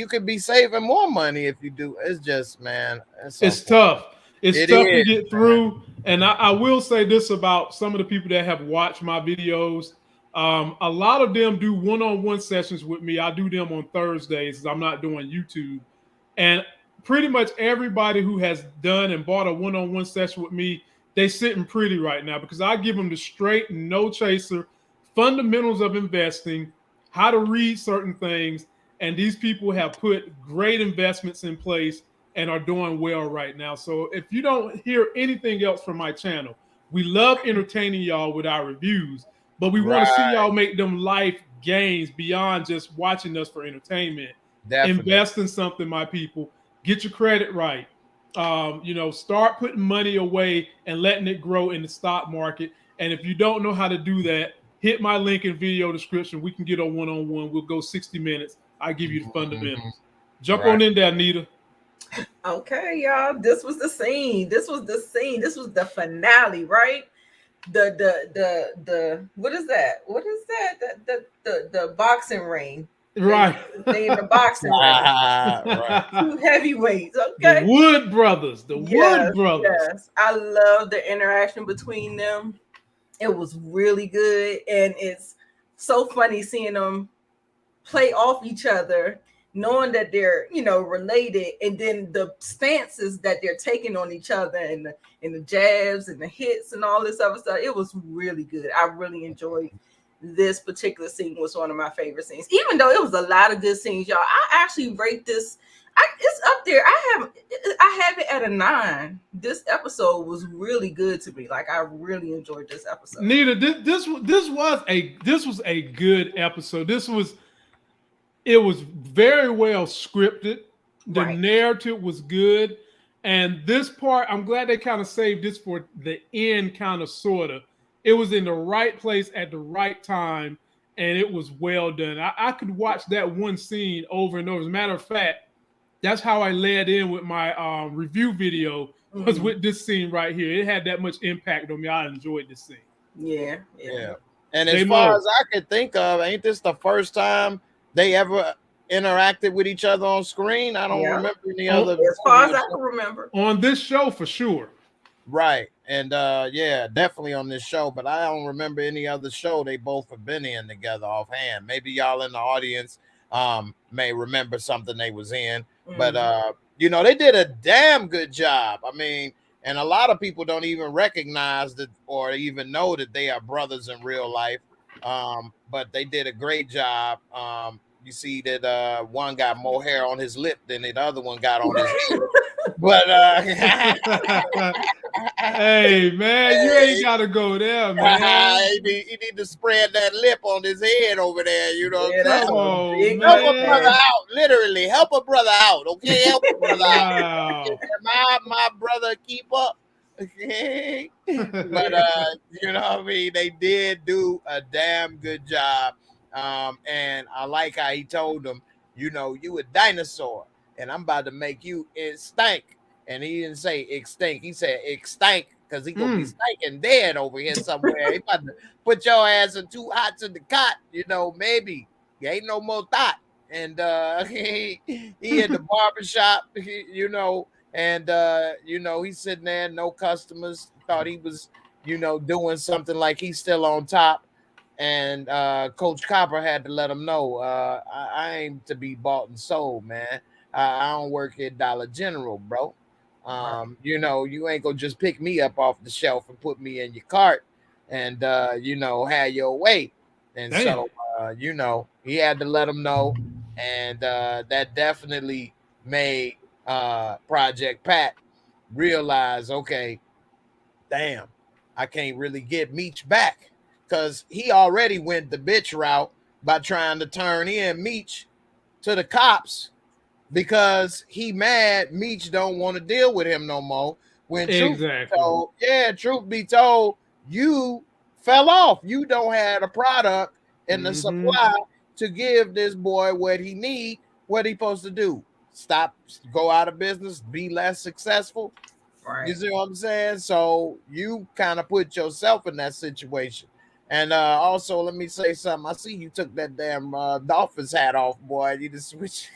could be saving more money if you do. It's just, man.
It's tough. It's tough to get through. And I will say this about some of the people that have watched my videos. A lot of them do one-on-one sessions with me. I do them on Thursdays. I'm not doing YouTube. And pretty much everybody who has done and bought a one-on-one session with me, they sitting pretty right now, because I give them the straight, no chaser, fundamentals of investing, how to read certain things. And these people have put great investments in place and are doing well right now. So if you don't hear anything else from my channel, we love entertaining y'all with our reviews, but we want to see y'all make them life gains beyond just watching us for entertainment. Definitely. Invest in something, my people. Get your credit right. Start putting money away and letting it grow in the stock market. And if you don't know how to do that, hit my link in video description. We can get a one-on-one. We'll go 60 minutes. I give you the fundamentals. Jump on in there, Nita.
Okay, y'all. This was the scene. This was the finale, right? The what is that? What is that? The boxing ring.
Right.
They in the boxing ring. Right. 2 heavyweights. Okay.
The Wood Brothers. Wood Brothers.
Yes. I love the interaction between them. It was really good. And it's so funny seeing them play off each other, knowing that they're, related, and then the stances that they're taking on each other, and the jabs and the hits and all this other stuff. It was really good. I really enjoyed this particular scene. Was one of my favorite scenes, even though it was a lot of good scenes, y'all. I actually rate this. It's up there. I have it at a 9. This episode was really good to me. Like, I really enjoyed this episode.
Nita, this was a good episode. It was very well scripted. The narrative was good. And this part, I'm glad they kind of saved this for the end, kind of, sort of. It was in the right place at the right time, and it was well done. I could watch that one scene over and over. As a matter of fact, that's how I led in with my review video, was with this scene right here. It had that much impact on me. I enjoyed this scene.
Yeah.
And as far as I could think of, ain't this the first time they ever interacted with each other on screen? I don't remember any other.
As far as I can remember.
On this show, for sure.
Right. And yeah, definitely on this show, but I don't remember any other show they both have been in together offhand. Maybe y'all in the audience may remember something they was in, but you know, they did a damn good job. I mean, and a lot of people don't even recognize that or even know that they are brothers in real life. But they did a great job. You see that one got more hair on his lip than the other one got on his head. But
hey man, you ain't gotta go there, man.
He need to spread that lip on his head over there. You know what I'm saying?
Help
a brother out, literally. Help a brother out, okay? Help a brother out. My brother keep up. Okay. But you know what I mean? They did do a damn good job. And I like how he told them, you know, you a dinosaur, and I'm about to make you extinct. And he didn't say extinct, he said extinct, because he gonna be stinking dead over here somewhere. He about to put your ass in 2 hots in the cot, you know, maybe. There ain't no more thought. And he in the barbershop, you know, and you know, he's sitting there, no customers, thought he was, you know, doing something like he's still on top. And Coach Copper had to let him know, I ain't to be bought and sold, man. I don't work at Dollar General, bro. You know, you ain't gonna just pick me up off the shelf and put me in your cart and you know, have your way. And so you know, he had to let him know, and that definitely made Project Pat realize, okay, damn, I can't really get Meech back, because he already went the bitch route by trying to turn in Meech to the cops, because he mad Meech don't want to deal with him no more. When truth be told, you fell off. You don't have a product in the supply to give this boy what he need. What he supposed to do? Stop, go out of business, be less successful. Right. You see what I'm saying? So you kind of put yourself in that situation. And also, let me say something. I see you took that damn Dolphins hat off, boy. You just switched.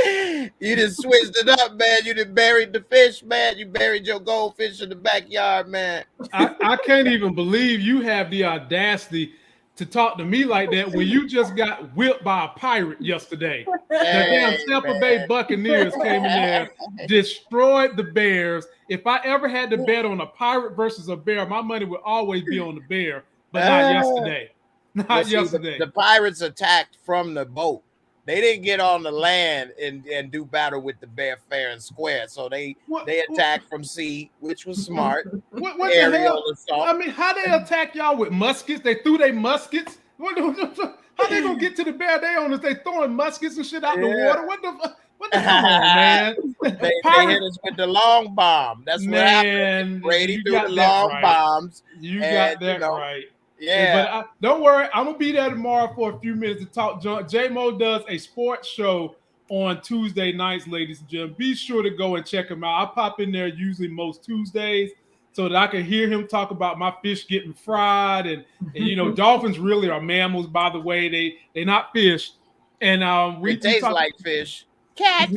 You just switched it up, man. You done buried the fish, man. You buried your goldfish in the backyard, man.
I can't even believe you have the audacity to talk to me like that when you just got whipped by a pirate yesterday. The damn Tampa Bay Buccaneers came in there, destroyed the Bears. If I ever had to bet on a pirate versus a bear, my money would always be on the bear, but not yesterday. Not yesterday.
The Pirates attacked from the boat. They didn't get on the land and do battle with the bear fair and square. So they attacked from sea, which was smart.
What the hell? Assault. I mean, how they attack y'all with muskets? They threw their muskets. How they gonna get to the bear they owners? They throwing muskets and shit out the water. What the come on, man?
They hit us with the long bomb. That's what happened. Brady threw the long bombs.
You got that right.
Yeah,
but don't worry, I'm gonna be there tomorrow for a few minutes to talk junk. J-Mo does a sports show on Tuesday nights, ladies and gentlemen. Be sure to go and check him out. I pop in there usually most Tuesdays so that I can hear him talk about my fish getting fried, and you know, dolphins really are mammals, by the way. They're not fish, and we
taste like fish.
Catfish.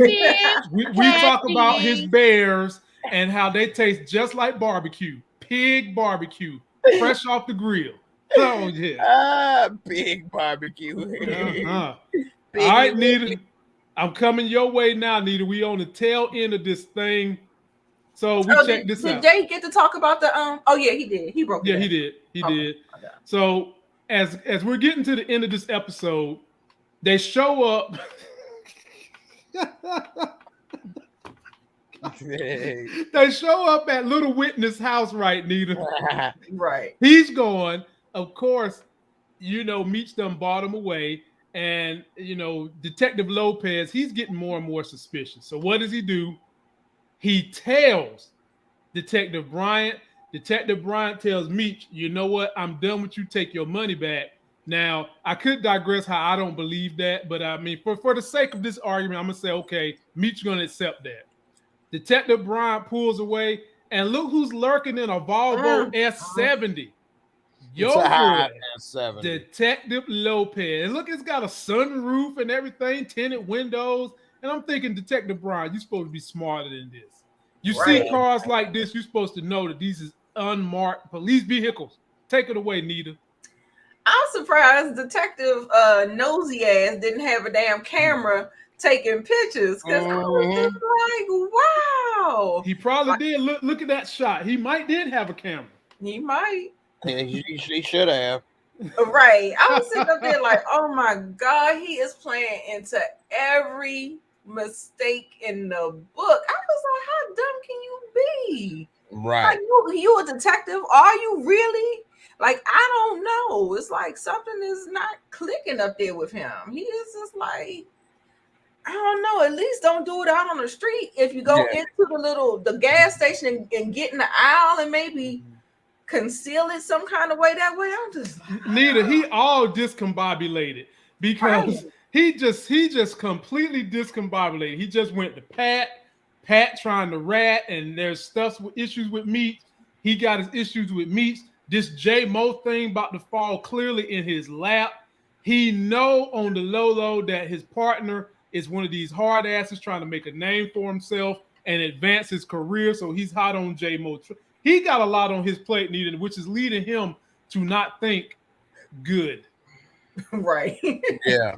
We talk about his bears and how they taste just like barbecue, pig barbecue, fresh off the grill. Oh yeah.
Big barbecue.
All right, Nita. I'm coming your way now, Nita. We on the tail end of this thing. So we check this out.
Did Jay get to talk about the oh yeah, he did. He broke it.
Yeah, he did. He did. Okay. So as we're getting to the end of this episode, they show up. They show up at Little Witness' house, right, Nita?
Right.
He's going. Of course, you know, Meech done bought him away. And, you know, Detective Lopez, he's getting more and more suspicious. So what does he do? He tells Detective Bryant. Detective Bryant tells Meech, you know what? I'm done with you. Take your money back. Now, I could digress how I don't believe that. But, I mean, for the sake of this argument, I'm going to say, okay, Meech going to accept that. Detective Bryant pulls away. And look who's lurking in a Volvo S70. Your boy, Detective Lopez. Look, it's got a sunroof and everything, tinted windows. And I'm thinking, Detective Brian, you're supposed to be smarter than this. You see cars like this, you're supposed to know that these is unmarked police vehicles. Take it away, Nita.
I'm surprised Detective Nosy Ass didn't have a damn camera taking pictures, because I was just like, wow.
He probably did. Look at that shot. He did have a camera.
He might.
He should have.
Right. I was sitting up there like, oh my God, he is playing into every mistake in the book. I was like, how dumb can you be?
Right.
Like, you a detective? Are you really? Like, I don't know. It's like something is not clicking up there with him. He is just like, I don't know. At least don't do it out on the street. If you go into the gas station and get in the aisle and maybe conceal it some kind of way that way. I'm just like,
Nita, he all discombobulated because he just completely discombobulated. He just went to Pat trying to rat, and there's issues with Meech. He got his issues with Meech. This J-Mo thing about to fall clearly in his lap. He know on the low that his partner is one of these hard asses trying to make a name for himself and advance his career. So he's hot on J-Mo. He got a lot on his plate, Nita, which is leading him to not think good.
Right.
Yeah.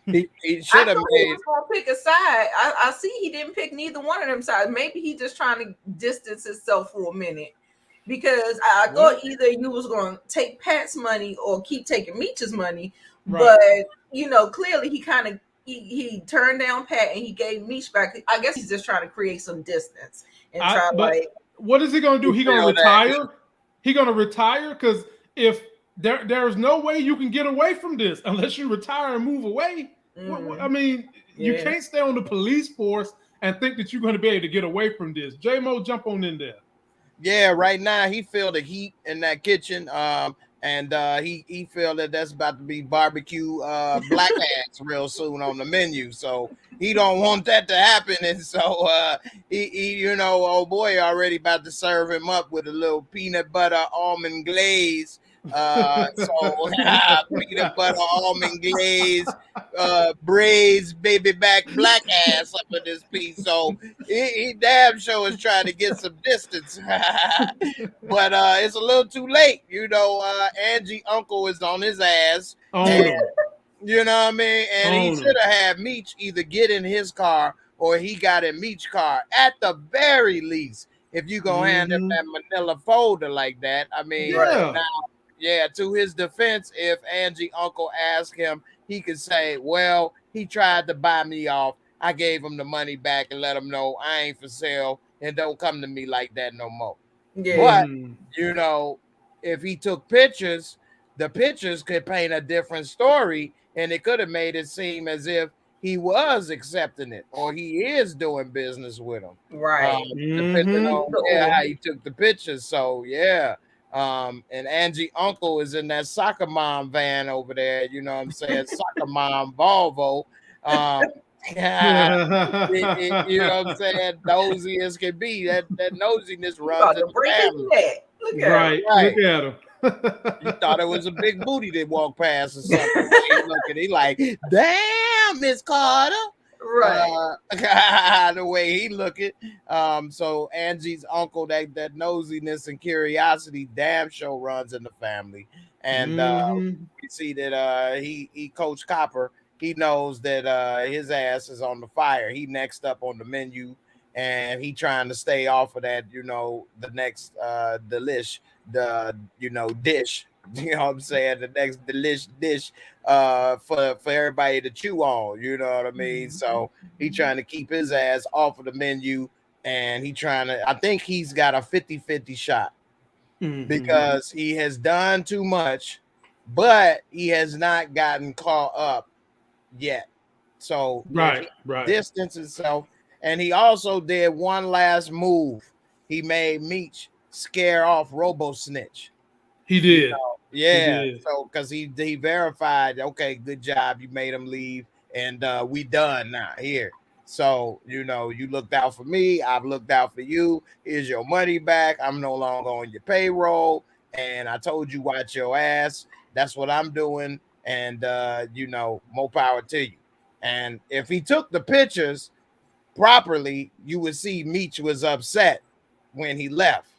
He should have made.
He was gonna pick a side. I see he didn't pick neither one of them sides. Maybe he just trying to distance himself for a minute, because I thought either you was going to take Pat's money or keep taking Meech's money. Right. But clearly he kind of he turned down Pat and he gave Meech back. I guess he's just trying to create some distance and
what is he going to do? He going to retire? He going to retire? Because if there's no way you can get away from this unless you retire and move away. I mean, you can't stay on the police force and think that you're going to be able to get away from this. J-Mo, jump on in there.
Yeah, right now he feel the heat in that kitchen. And he feel that that's about to be barbecue black ass real soon on the menu. So he don't want that to happen. And so he old boy already about to serve him up with a little peanut butter almond glaze. Peanut butter almond glaze, braised baby back black ass up in this piece. So he damn sure is trying to get some distance. But it's a little too late. Angie uncle is on his ass. You know what I mean? And he should have had Meech either get in his car or he got in Meech's car at the very least. If you gonna hand him that manila folder like that, I mean, to his defense, if Angie uncle asked him, he could say, well, he tried to buy me off. I gave him the money back and let him know I ain't for sale and don't come to me like that no more. Yeah. But, if he took pictures, the pictures could paint a different story and it could have made it seem as if he was accepting it or he is doing business with him.
Right.
Depending on how he took the pictures. So, and Angie uncle is in that soccer mom van over there, you know what I'm saying? Soccer mom Volvo. You know what I'm saying? Nosy as can be. That nosiness runs in the family.
Look at him.
You thought it was a big booty that walked past or something. He like, damn, Miss Carter.
Right.
The way he looking. So Angie's uncle, that nosiness and curiosity damn sure runs in the family. And we see that he Coach Copper, he knows that his ass is on the fire. He next up on the menu and he trying to stay off of that, the next dish. You know what I'm saying? The next delish dish for everybody to chew on, you know what I mean? So he trying to keep his ass off of the menu and I think he's got a 50-50 shot because he has done too much, but he has not gotten caught up yet. So
right.
Distance himself. And he also did one last move. He made Meech scare off Robo Snitch.
He did.
He did. So because he verified, okay, good job. You made him leave. And we done now here. So, you looked out for me. I've looked out for you. Here's your money back. I'm no longer on your payroll. and I told you watch your ass. That's what I'm doing, and you know, more power to you. And if he took the pictures properly, you would see Meech was upset when he left.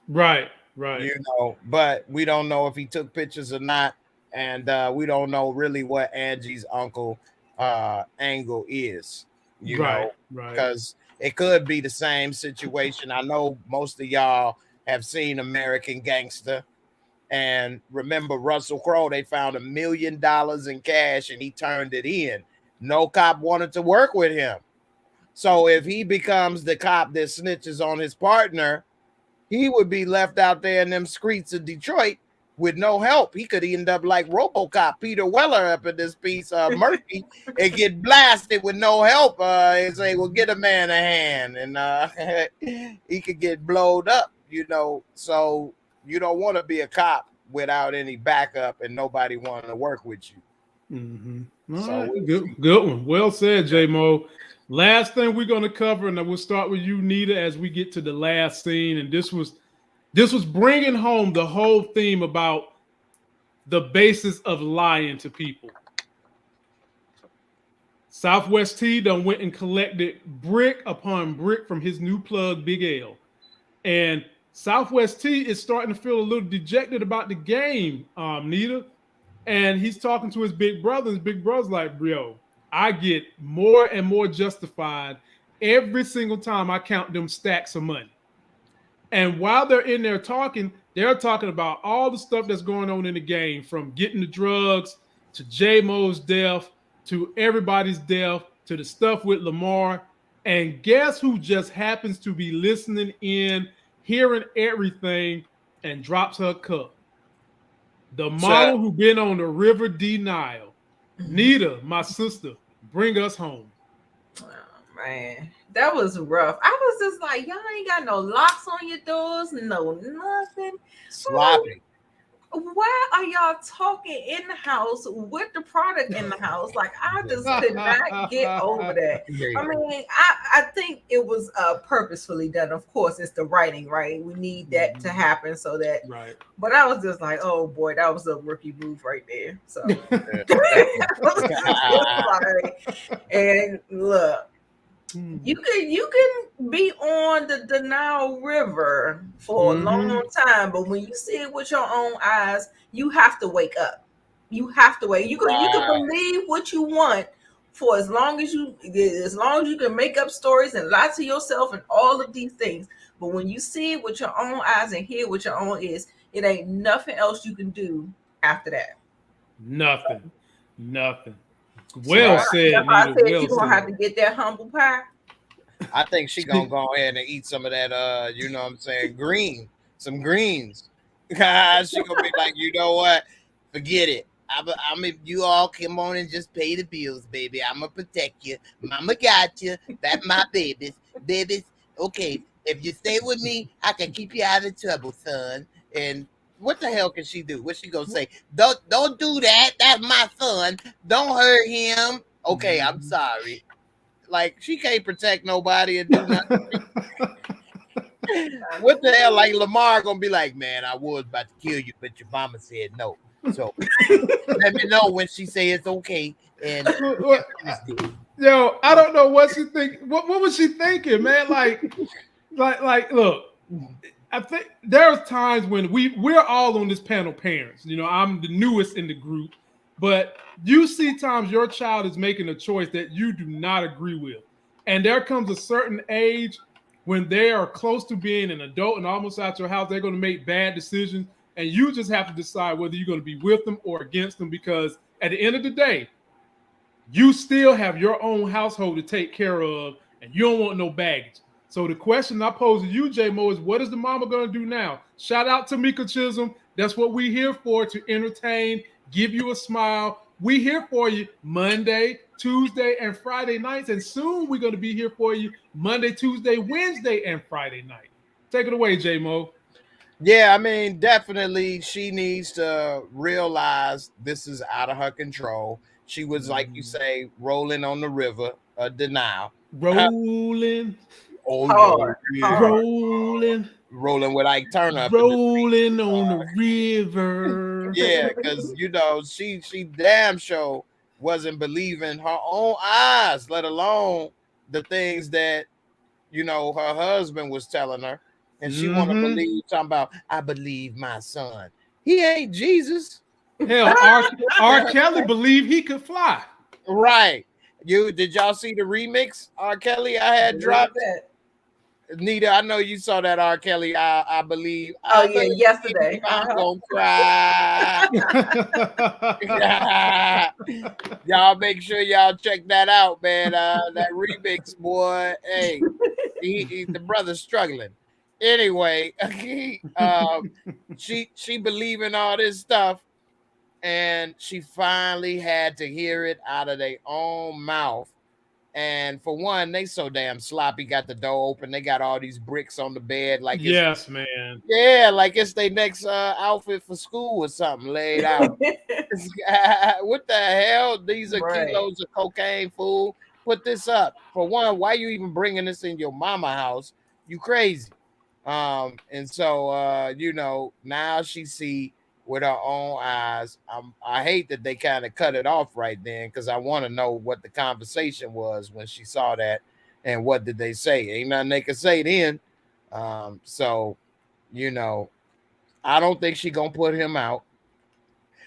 Right.
You know, but we don't know if he took pictures or not, and we don't know really what Angie's uncle angle is, you know, because it could be the same situation. I know most of y'all have seen American Gangster, and remember Russell Crowe, they found $1 million in cash and he turned it in. No cop wanted to work with him. So if he becomes the cop that snitches on his partner, he would be left out there in them streets of Detroit with no help. He could end up like RoboCop, Peter Weller up in this piece, Murphy, and get blasted with no help. And say, well, get a man a hand, and he could get blowed up, you know. So you don't want to be a cop without any backup and nobody wanting to work with you.
Mm-hmm. All right. Good one. Well said, J-Mo. Last thing we're going to cover, and we'll start with you, Nita, as we get to the last scene. And this was bringing home the whole theme about the basis of lying to people. Southwest T done went and collected brick upon brick from his new plug, Big L. And Southwest T is starting to feel a little dejected about the game, Nita. And he's talking to his big brother. His big brother's like, bro, I get more and more justified every single time I count them stacks of money. And while they're in there talking, they're talking about all the stuff that's going on in the game, from getting the drugs to J-Mo's death to everybody's death to the stuff with Lamar. And guess who just happens to be listening in, hearing everything, and drops her cup? The model who been on the River Denial. Nita, my sister, bring us home.
Oh, man, that was rough. I was just like, y'all ain't got no locks on your doors, no nothing.
Sloppy.
Why are y'all talking in the house with the product in the house? Like, I just could not get over that. I mean, I think it was purposefully done. Of course, it's the writing, right? We need that to happen so that.
Right.
But I was just like, oh boy, that was a rookie move right there. So, and look. You can be on the Denial River for a long time, but when you see it with your own eyes, you have to wake up. You have to wake. You can believe what you want for as long as you can make up stories and lie to yourself and all of these things. But when you see it with your own eyes and hear with your own ears, it ain't nothing else you can do after that.
Nothing. Well said.
I said you gonna have to get that humble pie.
I think she gonna go ahead and eat some of that. You know what I'm saying? Some greens. She gonna be like, you know what? Forget it. You all come on and just pay the bills, baby. I'm gonna protect you. Mama got you. That's my babies. Okay, if you stay with me, I can keep you out of trouble, son. And what the hell can she do? What she gonna say? Don't do that. That's my son. Don't hurt him. Okay, I'm sorry. Like, she can't protect nobody and do nothing. What the hell? Like, Lamar gonna be like, man, I was about to kill you, but your mama said no. So let me know when she say it's okay. And
yo, I don't know what she think. What was she thinking, man? Like, look. I think there's times when we're all on this panel parents. You know, I'm the newest in the group, but you see times your child is making a choice that you do not agree with. And there comes a certain age when they are close to being an adult and almost out your house, they're going to make bad decisions. And you just have to decide whether you're going to be with them or against them, because at the end of the day, you still have your own household to take care of and you don't want no baggage. So the question I pose to you, J-Mo, is what is the mama going to do now? Shout out to Mika Chisholm. That's what we're here for, to entertain, give you a smile. We're here for you Monday, Tuesday, and Friday nights. And soon we're going to be here for you Monday, Tuesday, Wednesday, and Friday night. Take it away, J-Mo.
Yeah, I mean, definitely she needs to realize this is out of her control. She was, like you say, rolling on the river of denial.
Rolling.
Rolling. rolling with Ike Turner.
Rolling on the river.
Yeah, because you know, she damn sure wasn't believing her own eyes, let alone the things that you know her husband was telling her. And she want to believe talking about, I believe my son. He ain't Jesus.
Hell, R. Kelly believed he could fly.
Right. Did y'all see the remix R. Kelly I had dropped? Nita, I know you saw that R. Kelly. I believe.
Oh yeah, yesterday.
I'm gonna cry. Y'all make sure y'all check that out, man. That remix, boy. Hey, the brother's struggling. Anyway, she believing all this stuff, and she finally had to hear it out of their own mouth. And for one, they so damn sloppy. Got the door open. They got all these bricks on the bed, like
yes, man.
Yeah, like it's their next outfit for school or something laid out. What the hell? These are kilos of cocaine, fool. Put this up. For one, why you even bringing this in your mama house? You crazy. And so you know, now she see with her own eyes. I hate that they kind of cut it off right then, because I want to know what the conversation was when she saw that and what did they say. Ain't nothing they could say then. So you know, I don't think she gonna put him out.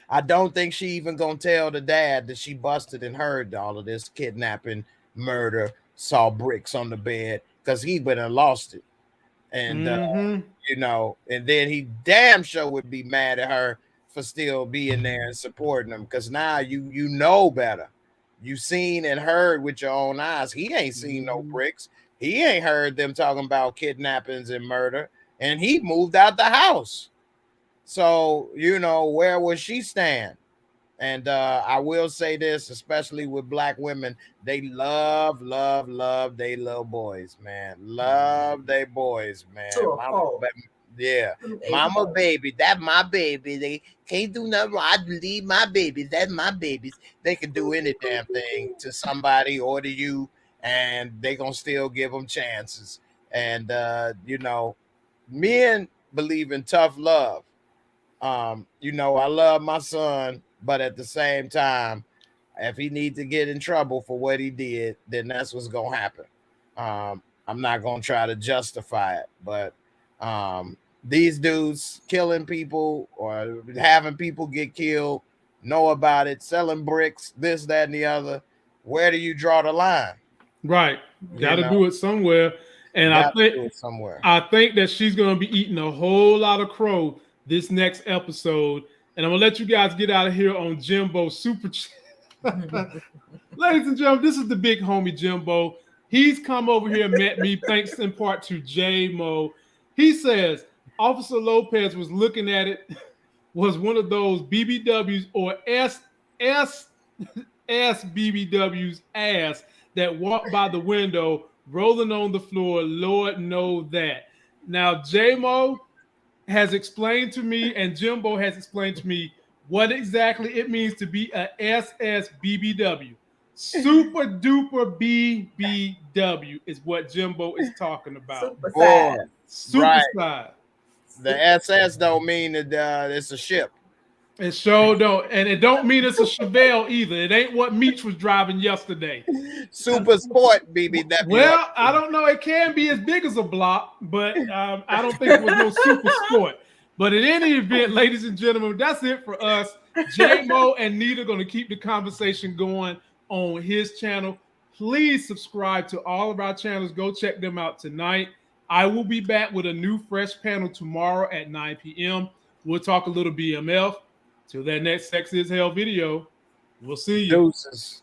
I don't think she even gonna tell the dad that she busted and heard all of this kidnapping, murder, saw bricks on the bed, because he would have lost it. And you know, and then he damn sure would be mad at her for still being there and supporting him, because now you know better. You seen and heard with your own eyes. He ain't seen no bricks. He ain't heard them talking about kidnappings and murder, and he moved out the house. So you know, where would she stand? And I will say this, especially with black women, they love they little boys, man. Love they boys, man. Mama baby, that my baby. They can't do nothing wrong. I believe my babies. That's my babies. They can do any damn thing to somebody or to you, and they gonna still give them chances. And you know, men believe in tough love. You know, I love my son, but at the same time, if he needs to get in trouble for what he did, then that's what's gonna happen. I'm not gonna try to justify it, but these dudes killing people or having people get killed, know about it, selling bricks, this, that, and the other. Where do you draw the line?
Right, got to do it somewhere. And I think that she's gonna be eating a whole lot of crow this next episode, and I'm gonna let you guys get out of here on Jimbo Super Chat. Ladies and gentlemen, this is the big homie Jimbo. He's come over here and met me thanks in part to J-Mo. He says Officer Lopez was looking at it, was one of those BBWs or BBWs ass that walked by the window rolling on the floor. Lord know that. Now J-Mo has explained to me, and Jimbo has explained to me what exactly it means to be a SSBBW. Super duper BBW is what Jimbo is talking about. Super size.
The SS don't mean that it's a ship.
It sure don't, and it don't mean it's a Chevelle either. It ain't what Meech was driving yesterday.
Super sport BBW.
Well, I don't know. It can be as big as a block, but I don't think it was no super sport. But in any event, ladies and gentlemen, that's it for us. J-Mo and Nita are going to keep the conversation going on his channel. Please subscribe to all of our channels. Go check them out tonight. I will be back with a new fresh panel tomorrow at 9 p.m. We'll talk a little BMF. Till that next Sex is Hell video, we'll see you.
Deuces.